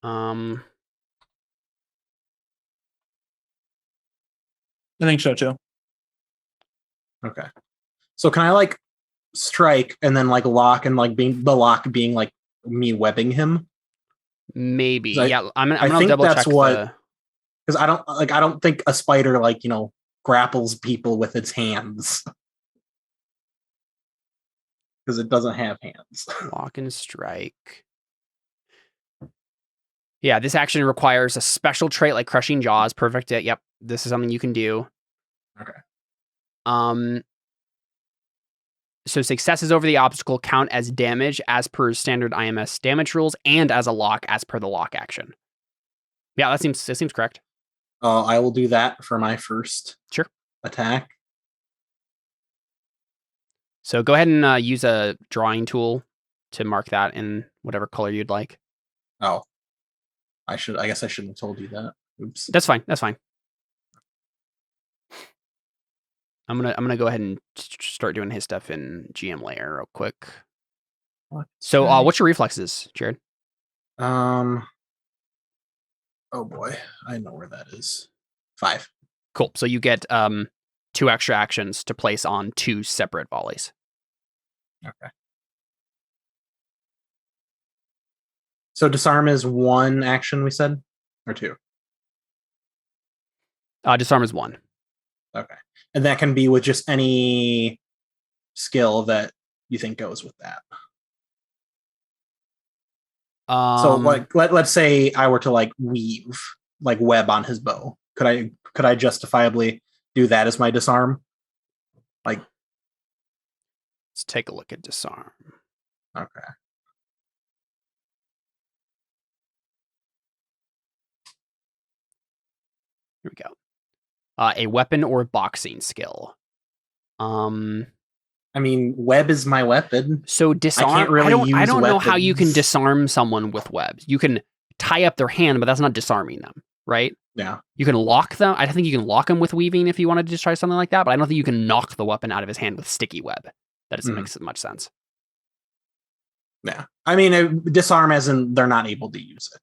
I think so too. Okay. So can I like strike and then like lock and like being the lock being like me webbing him? Maybe. I- Yeah, I'm I gonna think double that's check what- Because I don't think a spider like, you know, grapples people with its hands. Because it doesn't have hands. lock and strike. Yeah, this action requires a special trait like crushing jaws. Perfect. Yep, this is something you can do. Okay. So successes over the obstacle count as damage as per standard IMS damage rules and as a lock as per the lock action. Yeah, that seems correct. I will do that for my first Sure. attack. So go ahead and use a drawing tool to mark that in whatever color you'd like. Oh. I guess I shouldn't have told you that. Oops. That's fine. That's fine. I'm gonna go ahead and start doing his stuff in GM layer real quick. So what's your reflexes, Jared? Oh boy, I know where that is. 5. Cool. So you get 2 extra actions to place on 2 separate volleys. Okay. So disarm is 1 action, we said, or 2. Disarm is 1. Okay, and that can be with just any skill that you think goes with that. So like let's say I were to like weave like web on his bow. Could I justifiably do that as my disarm? Like, let's take a look at disarm. Okay. Here we go. A weapon or boxing skill. I mean, web is my weapon. So disarm. I can't really I don't use know how you can weapons. disarm someone with webs. You can tie up their hand, but that's not disarming them, right? Yeah. You can lock them. I think you can lock them with weaving if you wanted to just try something like that, but I don't think you can knock the weapon out of his hand with sticky web. That doesn't make much sense. Yeah. I mean, disarm as in they're not able to use it.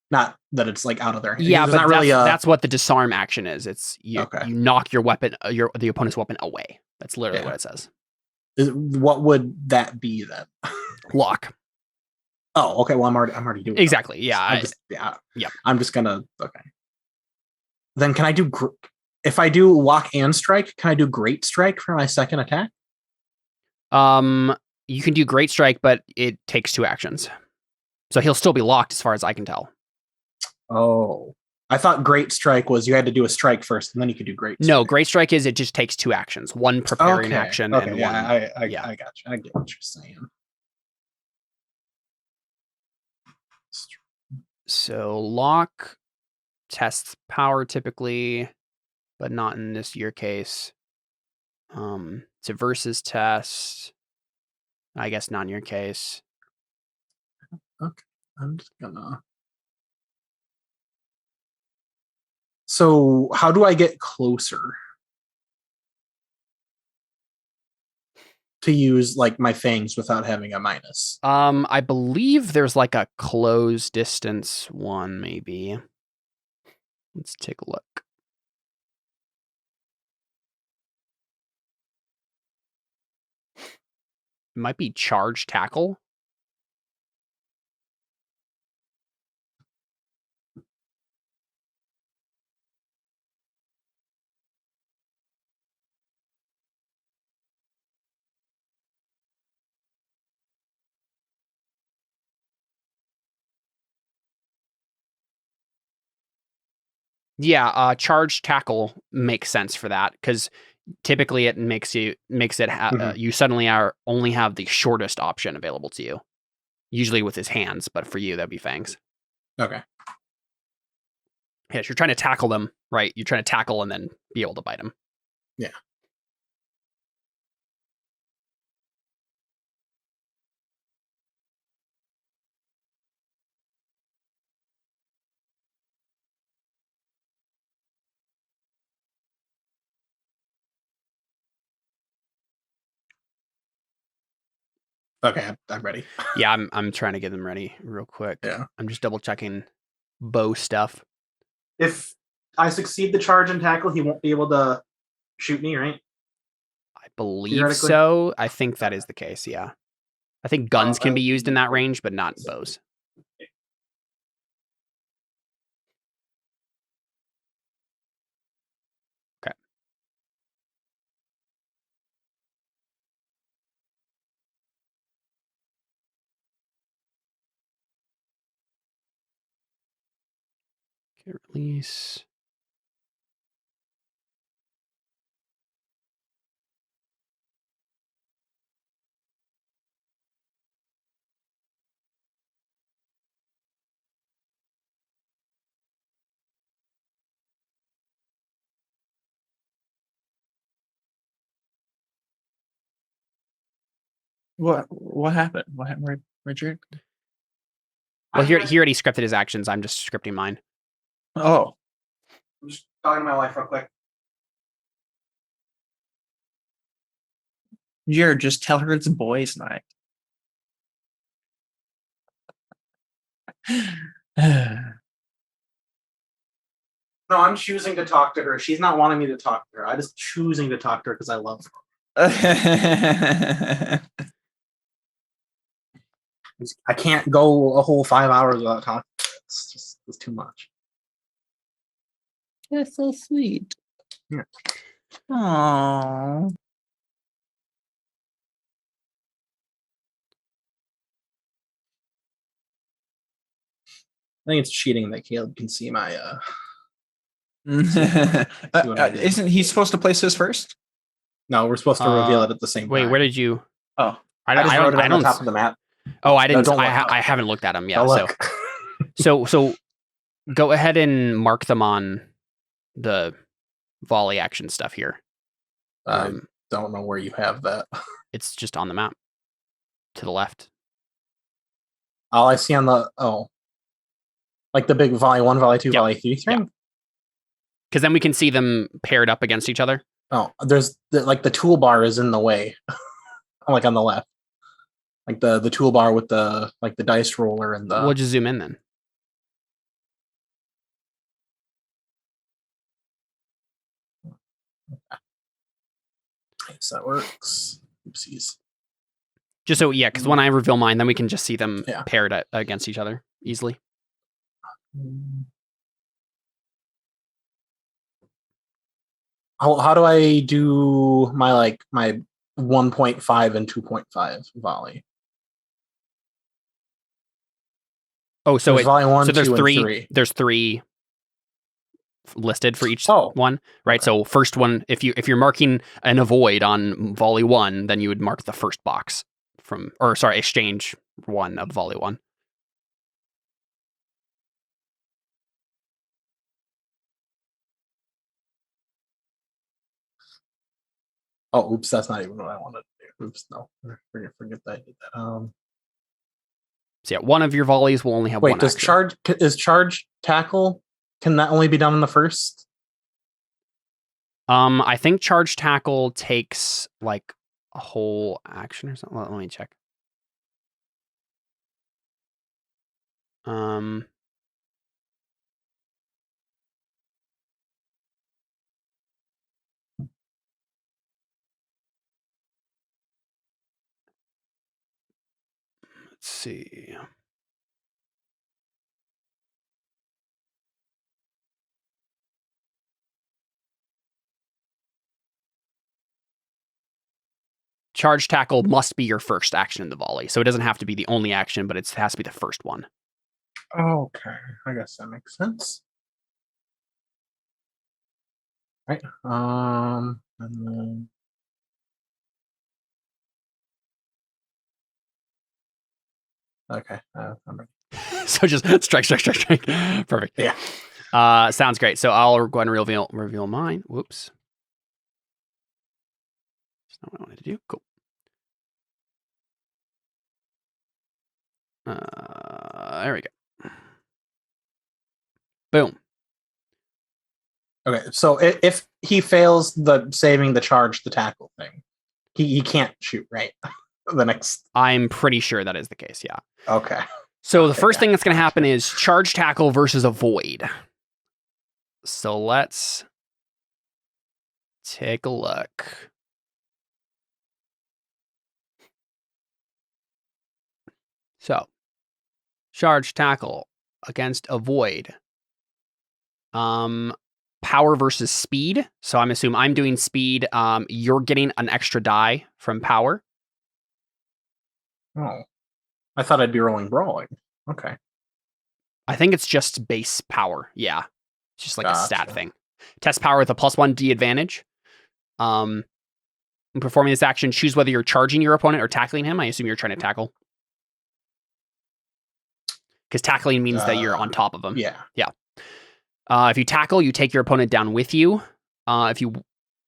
Not that it's like out of their hand. Yeah, There's but not really that's what the disarm action is. It's you Okay. knock your weapon, the opponent's weapon away. That's literally what it says. What would that be then? Lock. Oh, okay. Well, I'm already doing exactly. That. Yeah. I'm just gonna. Okay. Then can I do? If I do lock and strike, can I do great strike for my second attack? You can do great strike, but it takes 2 actions, so he'll still be locked as far as I can tell. Oh, I thought great strike was you had to do a strike first, and then you could do great. No, great strike is it just takes 2 actions, 1 preparing action and 1. I got you. I get what you're saying. So lock tests power typically, but not in your case. It's a versus test. I guess not in your case. Okay, I'm just gonna. So how do I get closer to use like my fangs without having a minus? I believe there's like a close distance one, maybe. Let's take a look. It might be charge tackle. Yeah, charge tackle makes sense for that because typically it makes it you suddenly only have the shortest option available to you. Usually with his hands, but for you that'd be fangs. Okay. Yes, you're trying to tackle them, right? You're trying to tackle and then be able to bite them. Yeah. Okay, I'm ready. Yeah, I'm trying to get them ready real quick. Yeah. I'm just double checking bow stuff. If I succeed the charge and tackle, he won't be able to shoot me, right? I believe Theoretically? so. I think that is the case, yeah. I think guns can be used in that range, but not bows. Okay. Okay, release. What happened? What happened, Richard? Well, he already scripted his actions. I'm just scripting mine. Oh, I'm just talking to my wife real quick. Jared, just tell her it's boys' night. No, I'm choosing to talk to her. She's not wanting me to talk to her. I'm just choosing to talk to her because I love her. I can't go a whole 5 hours without talking. It's too much. That's so sweet. Yeah. Aww. I think it's cheating that Caleb can see my. Isn't he supposed to place his first? No, we're supposed to reveal it at the same Wait, time. where did you? Oh, I just wrote it on the top of the map. Oh, I didn't. don't look up. I haven't looked at them yet. Don't look. So go ahead and mark them on the volley action stuff here. I don't know where you have that. It's just on the map to the left. All I see on the like the big volley 1, volley 2, Yep. volley 3 thing. Yep. Because then we can see them paired up against each other. Oh, there's the toolbar is in the way, like on the left, like the toolbar with the dice roller and the. We'll just zoom in then. So that works. Oopsies. Just so because when I reveal mine, then we can just see them Yeah. paired against each other easily. How do I do my 1.5 and 2.5 volley? Oh, so There's volley 1, so there's 2, and three. 3. There's 3 listed for each Oh. one, right? Okay. So first one, if you're marking an avoid on volley 1, then you would mark the first box exchange 1 of volley 1. Oh, oops, that's not even what I wanted to do. Oops, no. Forget that I did that. So yeah, one of your volleys will only have one. Wait, is charge tackle? Can that only be done in the first? I think charge tackle takes like a whole action or something. Let me check. Let's see. Charge tackle must be your first action in the volley. So it doesn't have to be the only action, but it has to be the first one. Okay, I guess that makes sense. Right. And then... Okay. I'm ready. So just strike. Perfect. Yeah. Sounds great. So I'll go ahead and reveal mine. Whoops. That's not what I wanted to do. Cool. There we go. Boom. Okay, so if he fails saving the charge, the tackle thing, he can't shoot, right? The next. I'm pretty sure that is the case. Yeah. Okay. So the first thing that's going to happen is charge tackle versus avoid. So let's take a look. So, charge tackle against avoid. Power versus speed. So I'm assuming I'm doing speed. You're getting an extra die from power. Oh, I thought I'd be rolling brawling. Okay. I think it's just base power. Yeah. It's just like a stat Gotcha. thing. Test power with a +1d advantage. In performing this action, choose whether you're charging your opponent or tackling him. I assume you're trying to tackle. Because tackling means that you're on top of him. Yeah. If you tackle, you take your opponent down with you. If you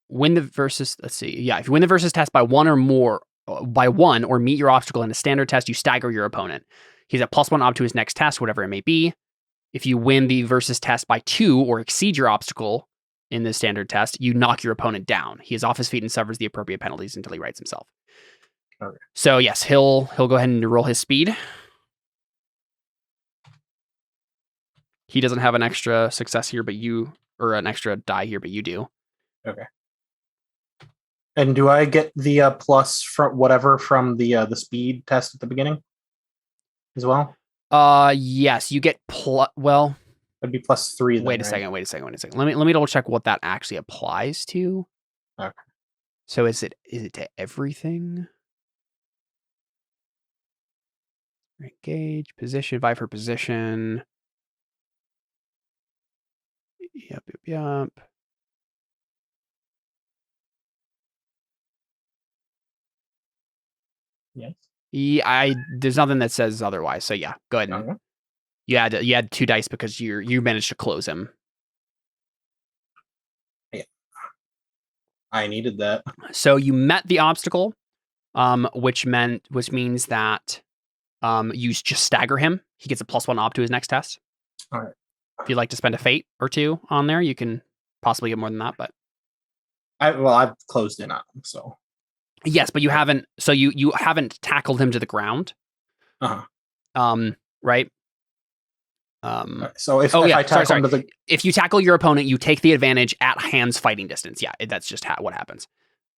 win the versus, let's see. Yeah, if you win the versus test by one or meet your obstacle in a standard test, you stagger your opponent. He's at +1 ob to his next test, whatever it may be. If you win the versus test by 2 or exceed your obstacle in the standard test, you knock your opponent down. He is off his feet and suffers the appropriate penalties until he rights himself. Okay. So yes, he'll go ahead and roll his speed. He doesn't have an extra success here, or an extra die here, but you do. Okay. And do I get the plus from whatever from the speed test at the beginning as well? Yes, you get well. It'd be +3. Then, Wait a second. Let me double check what that actually applies to. Okay. So is it to everything? Engage, position, vie for position. Yep. Yes. There's nothing that says otherwise. So yeah, go ahead. And, you had 2 dice because you managed to close him. Yeah. I needed that. So you met the obstacle, which means that you just stagger him. He gets a +1 op to his next test. All right. If you'd like to spend a fate or 2 on there, you can possibly get more than that. But I've closed in on him, so yes, but you haven't. So you haven't tackled him to the ground. Right. So if I tackle him to the, if you tackle your opponent, you take the advantage at hands fighting distance. Yeah, that's just what happens.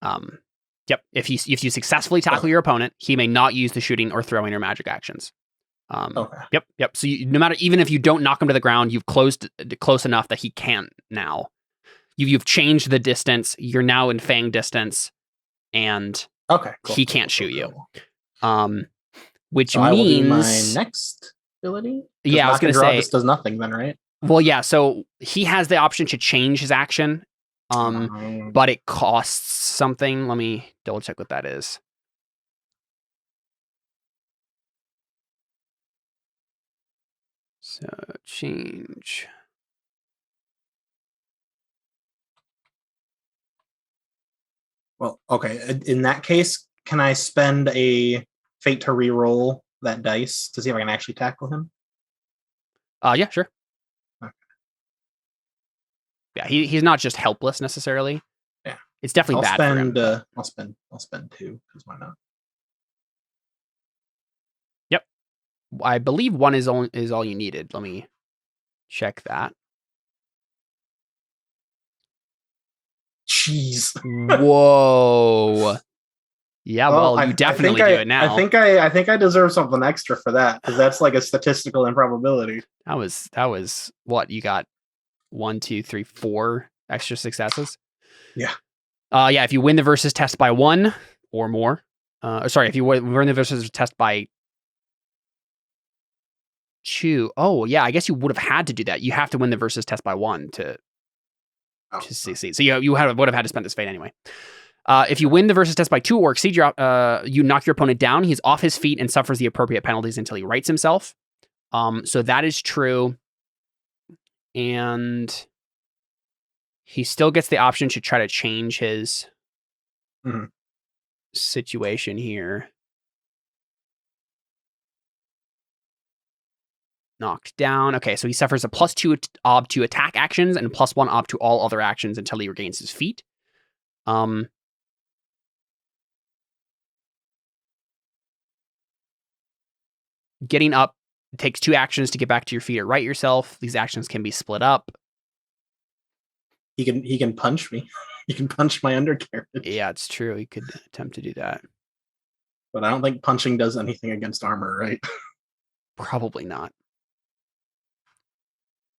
Yep. If you successfully tackle your opponent, he may not use the shooting or throwing or magic actions. okay. Yep. So no matter, even if you don't knock him to the ground, you've closed close enough that he can't now. You've changed the distance. You're now in fang distance, and Okay. Cool. he can't shoot you. Which so means I will do my next ability. Yeah, I was going to say this does nothing then, right? Well, yeah. So he has the option to change his action, but it costs something. Let me double check what that is. So change. Well, okay. In that case, can I spend a fate to re-roll that dice to see if I can actually tackle him? Yeah, sure. Okay. Yeah, he's not just helpless necessarily. Yeah, it's definitely bad for him. I'll spend 2 because why not? Yep, I believe 1 is all you needed. Let me check that. Jeez. Whoa. Yeah, well, you definitely do it now. I think I deserve something extra for that because that's like a statistical improbability. That was what you got. 1, 2, 3, 4 extra successes. Yeah. Yeah. If you win the versus test by 1 or more, if you win the versus test by 2. Oh, yeah. I guess you would have had to do that. You have to win the versus test by 1 to succeed. So you would have had to spend this fate anyway. If you win the versus test by 2 or exceed your, you knock your opponent down. He's off his feet and suffers the appropriate penalties until he rights himself. So that is true. And he still gets the option to try to change his situation here. Knocked down. Okay, so he suffers a +2 ob to attack actions and +1 ob to all other actions until he regains his feet. Getting up takes 2 actions to get back to your feet or right yourself. These actions can be split up. He can punch me. He can punch my undercarriage. Yeah, it's true. He could attempt to do that. But I don't think punching does anything against armor, right? Probably not.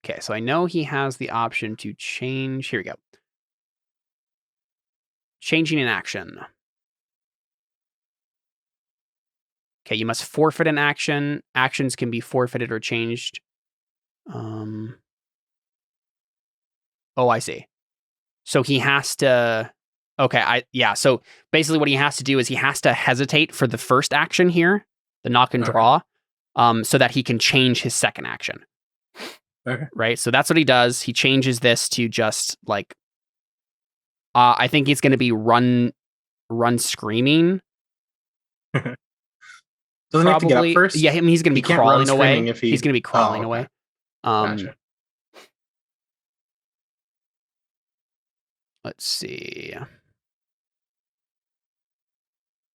Okay, so I know he has the option to change. Here we go. Changing an action. Okay, you must forfeit an action. Actions can be forfeited or changed. Oh, I see. So he has to. Okay, yeah. So basically, what he has to do is he has to hesitate for the first action here, the knock and draw, so that he can change his second action. Okay. Right. So that's what he does. He changes this to just like. I think it's going to be run screaming. Doesn't he have to get up first? Yeah, he's going to be can't crawling run away. screaming if He's going to be crawling okay. away. Gotcha. Let's see.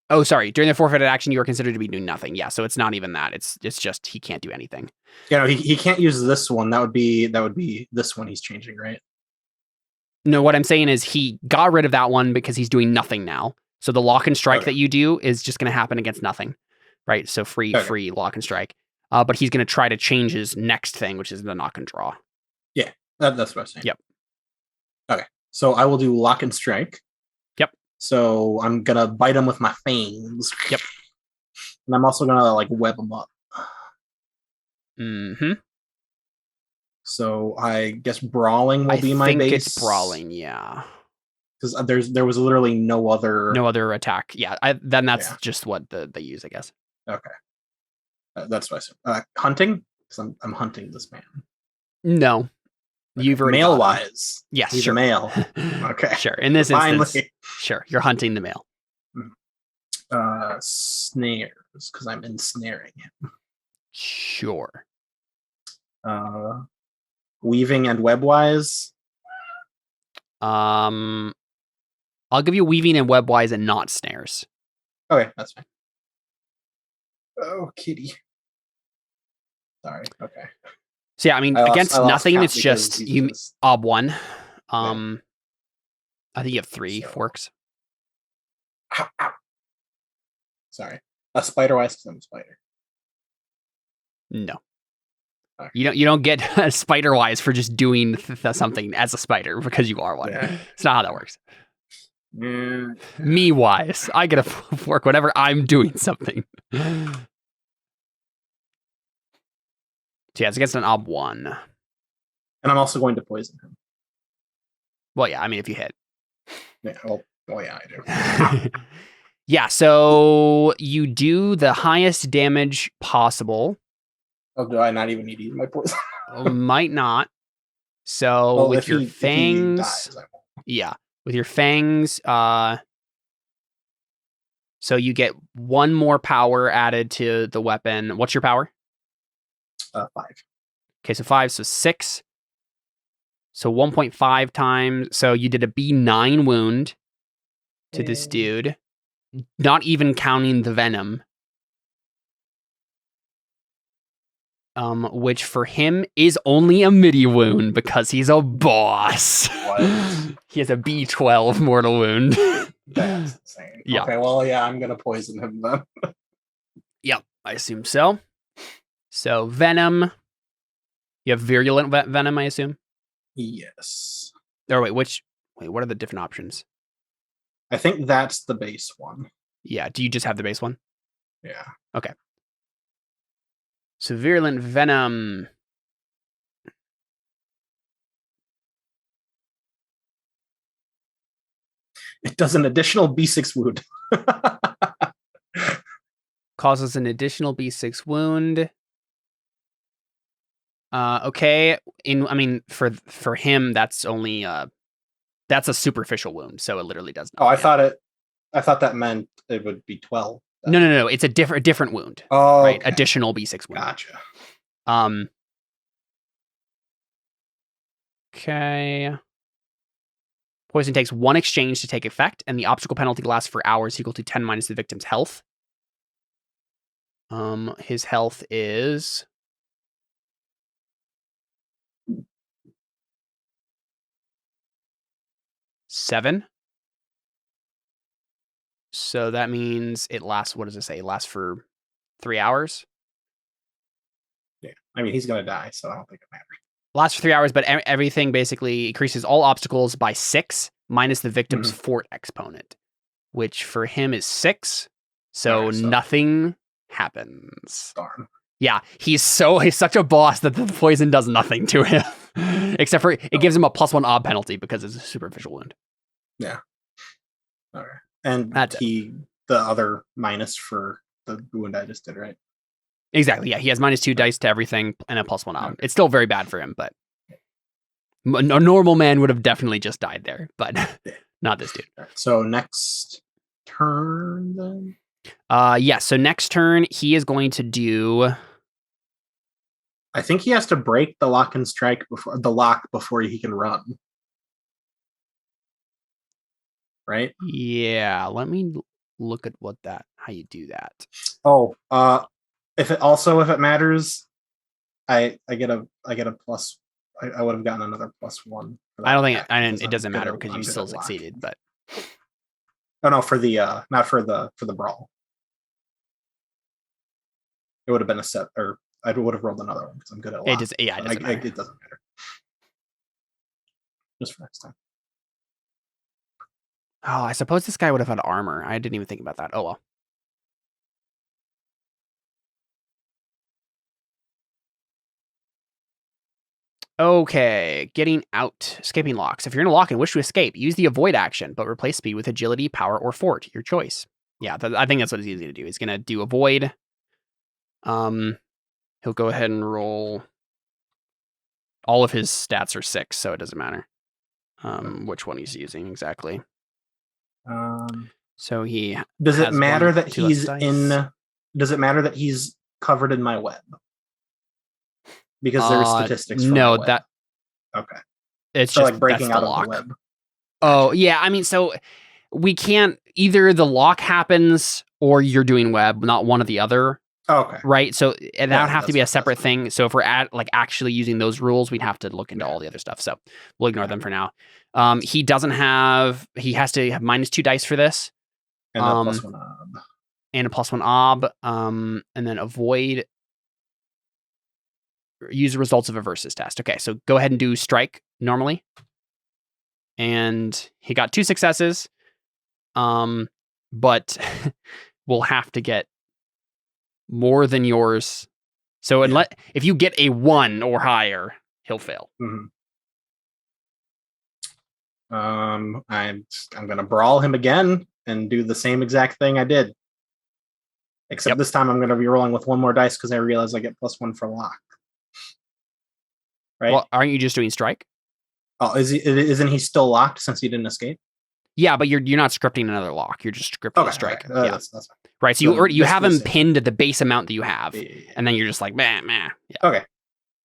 Oh, sorry. During the forfeited action, you are considered to be doing nothing. Yeah, so it's not even that. It's just he can't do anything. Yeah, no, he can't use this one. That would be this one he's changing, right? No, what I'm saying is he got rid of that one because he's doing nothing now. So the lock and strike that you do is just going to happen against nothing, right? So free lock and strike. But he's going to try to change his next thing, which is the knock and draw. Yeah, that's what I was saying. Yep. Okay, so I will do lock and strike. Yep. So I'm gonna bite him with my fangs. Yep. And I'm also gonna like web him up. Mm-hmm. So I guess brawling will be my base. I think it's brawling, yeah. Because there was literally no other attack. Yeah, then that's just what they use, I guess. Okay, that's what I said. Hunting, because I'm hunting this man. No, you've already male wise. Yes, he's sure. a male. Okay, sure. In this instance, sure, you're hunting the male. Snares, because I'm ensnaring him. Sure. Weaving and webwise. I'll give you weaving and webwise and not snares. Okay, that's fine. Oh, kitty. Sorry. Okay. So yeah, I mean, against nothing, it's just you ob 1. Yeah. I think you have 3 forks. Ow, ow. Sorry. Spider-wise, because I'm a spider. No. Okay. You don't get spider-wise for just doing something as a spider because you are one. Yeah. It's not how that works. Me-wise, I get a fork whenever I'm doing something. So yeah, it's against an ob 1. And I'm also going to poison him. Well, yeah, I mean, if you hit. Yeah, well yeah, I do. Yeah, so you do the highest damage possible. Oh, do I not even need to use my poison? Might not. So with your fangs, dies, yeah, with your fangs, so you get 1 more power added to the weapon. What's your power? 5. Okay, so 5, so 6. So 1.5 times. So you did a B9 wound to this dude, not even counting the venom. Which for him is only a midi wound because he's a boss. What? He has a B12 mortal wound. That's insane. Yeah. Okay, well, yeah, I'm gonna poison him then. Yep, I assume so. So venom. You have virulent venom, I assume. Yes. Or wait, what are the different options? I think that's the base one. Yeah. Do you just have the base one? Yeah. Okay. So virulent venom. It does an additional B6 wound. Causes an additional B6 wound. Okay. For him, that's only that's a superficial wound, so it literally does nothing. I thought that meant it would be 12. No. It's a different wound. Oh, right. Okay. Additional B6 wound. Gotcha. Okay. Poison takes 1 exchange to take effect, and the obstacle penalty lasts for hours equal to 10 minus the victim's health. His health is 7. So that means it lasts, what does it say? It lasts for 3 hours? Yeah. I mean, he's going to die, so I don't think it matters. Lasts for 3 hours, but everything basically increases all obstacles by 6 minus the victim's fort exponent, which for him is 6. So Alright, so- nothing happens. Darn. Yeah, he's such a boss that the poison does nothing to him. Except for it gives him a +1 ob penalty because it's a superficial wound. Yeah. All right. And That's the other minus for the wound I just did, right? Exactly. Yeah, he has -2 dice to everything and a +1 ob. Okay. It's still very bad for him, but a normal man would have definitely just died there, but not this dude. All right, so next turn then. Yeah. So next turn he is going to do. I think he has to break the lock and strike before he can run. Right? Yeah. Let me look at how you do that. Oh, if it matters, I get a plus. I would have gotten another +1. For that I don't think attack it doesn't matter because I'm you good still at lock. succeeded, but Oh no, for the not for the brawl. It would have been a set, or I would have rolled another one because I'm good at lock. it doesn't matter. It doesn't matter. Just for next time. Oh, I suppose this guy would have had armor. I didn't even think about that. Oh well. Okay, getting out. Escaping locks. If you're in a lock and wish to escape, use the avoid action, but replace speed with agility, power, or fort. Your choice. Yeah, I think that's what it's easy to do. He's gonna do avoid. He'll go ahead and roll. All of his stats are 6, so it doesn't matter. Which one he's using exactly. So he Does it has matter 1, that 2 less he's dice. in? Does it matter that he's covered in my web? Because there's statistics. For No, my web. that okay. it's So just like breaking that's out the of lock. the web. Oh yeah, I mean, so we can't either the lock happens or you're doing web, not one or the other, Okay. right? So that would have to be a that's separate fine. thing. So if we're actually using those rules, we'd have to look into all the other stuff. So we'll ignore them for now. He doesn't have. He has to have -2 dice for this. And a +1 ob. And a +1 ob. And then avoid. Use the results of a versus test. Okay, so go ahead and do strike normally. And he got 2 successes. But we'll have to get more than yours. So if you get a 1 or higher, he'll fail. Mm-hmm. I'm gonna brawl him again and do the same exact thing I did. Except this time I'm gonna be rolling with 1 more dice because I realize I get +1 for lock. Right? Well, aren't you just doing strike? Oh, isn't he still locked since he didn't escape? Yeah, but you're not scripting another lock. You're just scripting a strike. Okay. Yeah. That's fine. Right. So you have him same. pinned at the base amount that you have, Yeah. and then you're just like, meh. Yeah. Okay.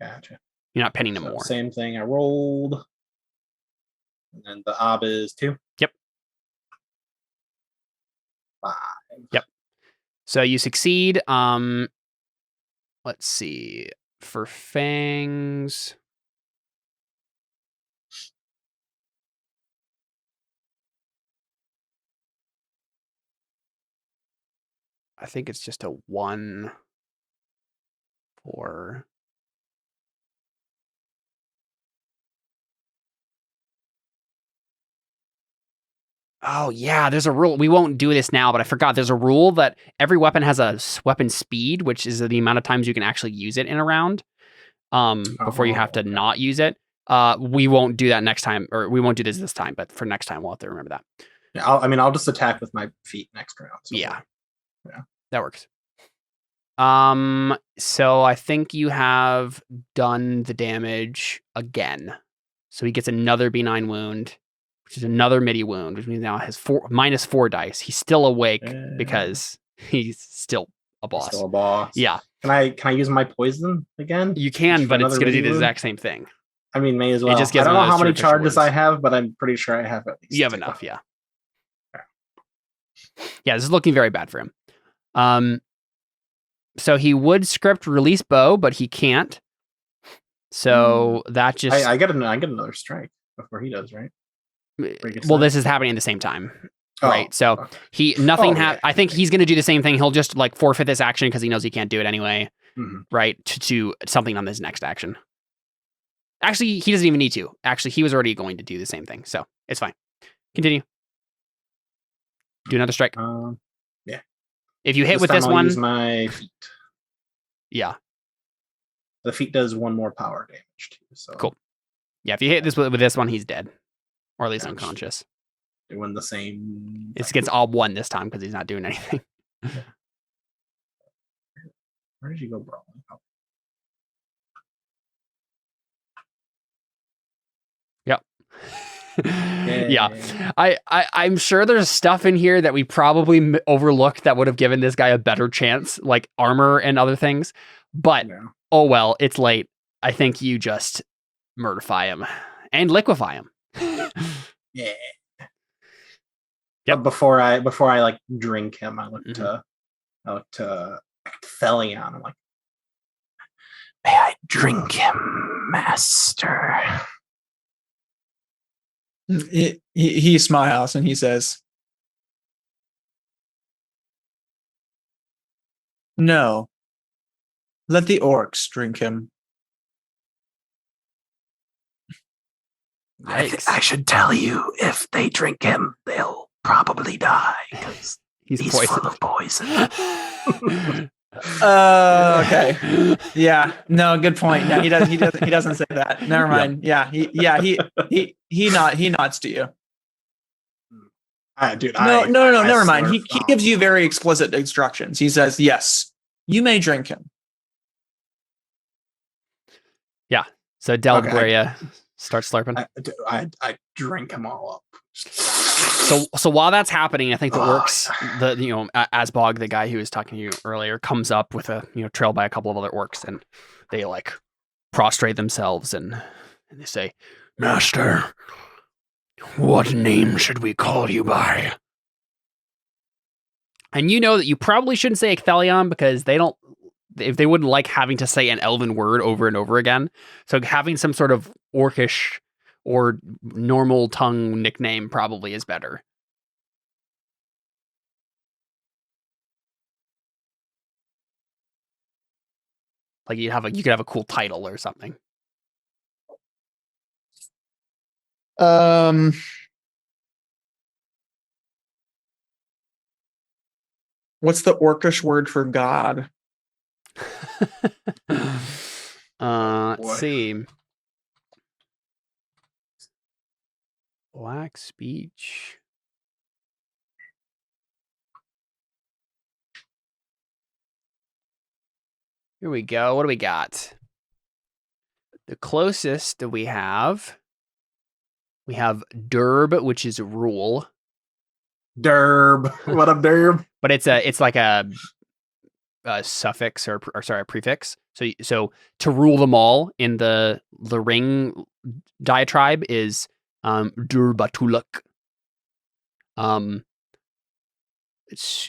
Gotcha. You're not pinning him So more. same thing I rolled. And then the ob is 2. Yep. 5. Yep. So you succeed. Let's see. For fangs. I think it's just a 1 for. Oh yeah, there's a rule. We won't do this now, but I forgot. There's a rule that every weapon has a weapon speed, which is the amount of times you can actually use it in a round. Before you have to not use it. We won't do that next time, or we won't do this time, but for next time we'll have to remember that. Yeah, I'll just attack with my feet next round. So Yeah. Yeah. That works. So I think you have done the damage again. So he gets another B9 wound, which is another midi wound, which means now has -4 dice. He's still awake because he's still a boss. Still a boss. Yeah. Can I use my poison again? You can, For but it's another going to do the midi wound? exact same thing. I mean, may as well. just I gives don't him know how those many superficial charges I wounds. have, but I'm pretty sure I have at least. You have 2. enough, yeah. Yeah, this is looking very bad for him. So he would script release bow, but he can't. So that just I get another strike before he does, right? well, this is happening at the same time. right? So okay. nothing. Yeah. I think he's going to do the same thing. He'll just like forfeit this action because he knows he can't do it anyway, right? To something on this next action. Actually, he doesn't even need to. Actually, he was already going to do the same thing, so it's fine. Continue. Do another strike. Yeah. If you hit This with time this I'll one, use my feet. yeah, The feet does 1 more power damage too. So cool. Yeah, if you hit this with this one, he's dead, or at least Gotcha. unconscious. Doing the same. It's against all 1 this time because he's not doing anything. Where did you go, bro? Yep. Yeah. I'm sure there's stuff in here that we probably overlooked that would have given this guy a better chance, like armor and other things. But oh well, it's late. I think you just murderify him and liquefy him. Yeah. Yep. But before I like drink him, I look to Thelion. I'm like, may I drink him, master? He smiles and he says, "No, let the orcs drink him." I should tell you, if they drink him, they'll probably die because he's full of poison. Okay. Yeah. No. Good point. No, he doesn't say that. Never mind. Yeah. He nods to you. Dude. No. Never mind. He gives you very explicit instructions. He says, "Yes, you may drink him." Yeah. So Delbria starts slurping. I drink them all up. So while that's happening, I think the orcs, Asbog, the guy who was talking to you earlier, comes up with trailed by a couple of other orcs, and they like prostrate themselves and they say, "Master, what name should we call you by?" And you know that you probably shouldn't say Ecthelion because if they wouldn't like having to say an elven word over and over again. So having some sort of orcish or normal tongue nickname probably is better. Like you could have a cool title or something. What's the orcish word for God? Let's see. Black speech. Here we go. What do we got? The closest that we have Derb, which is rule. Derb. What up, Derb? But it's like a suffix or a prefix. So to rule them all in the ring diatribe is Durbatuluk.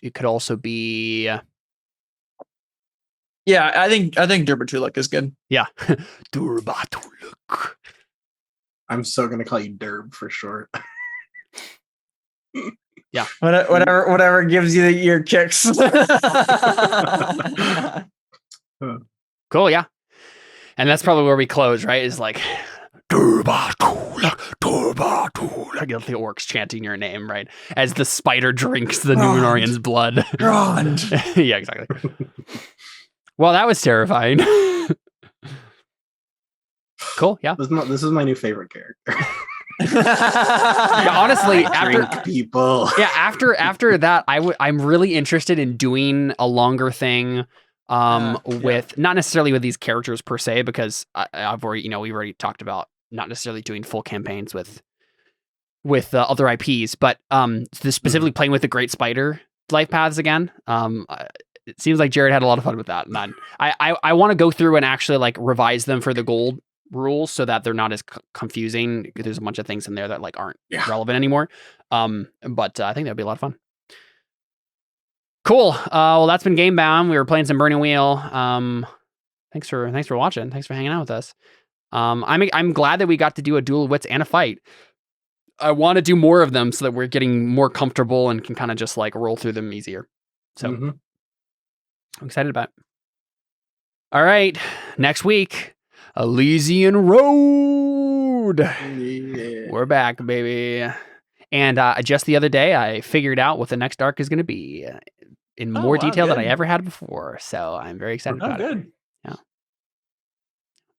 It could also be yeah, I think Durbatuluk is good. Yeah. Durbatuluk. I'm so gonna call you Derb for short. Yeah. Whatever gives you your kicks. Cool, yeah. And that's probably where we close, right? Is like Durbatuluk. I get the orcs chanting your name, right? As the spider drinks the Numenorean's blood. Yeah, exactly. Well, that was terrifying. Cool, yeah. This is my new favorite character. Yeah, honestly, after that, I'm really interested in doing a longer thing with not necessarily with these characters per se, because I've already we've already talked about not necessarily doing full campaigns with other IPs, but specifically playing with the Great Spider life paths again. It seems like Jared had a lot of fun with that, and I want to go through and actually like revise them for the gold rules so that they're not as confusing. There's a bunch of things in there that like aren't relevant anymore. But I think that'd be a lot of fun. Cool. Well, that's been Gamebound. We were playing some Burning Wheel. Thanks for watching. Thanks for hanging out with us. I'm glad that we got to do a duel of wits and a fight. I want to do more of them so that we're getting more comfortable and can kind of just like roll through them easier. So I'm excited about it. All right. Next week, Elysian Road. Yeah. We're back, baby. And just the other day, I figured out what the next arc is going to be in more detail than I ever had before. So I'm very excited about it. Yeah.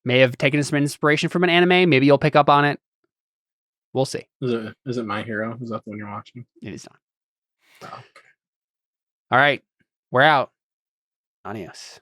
May have taken some inspiration from an anime. Maybe you'll pick up on it. We'll see. Is it My Hero? Is that the one you're watching? It is not. Oh, okay. All right. We're out. Adios.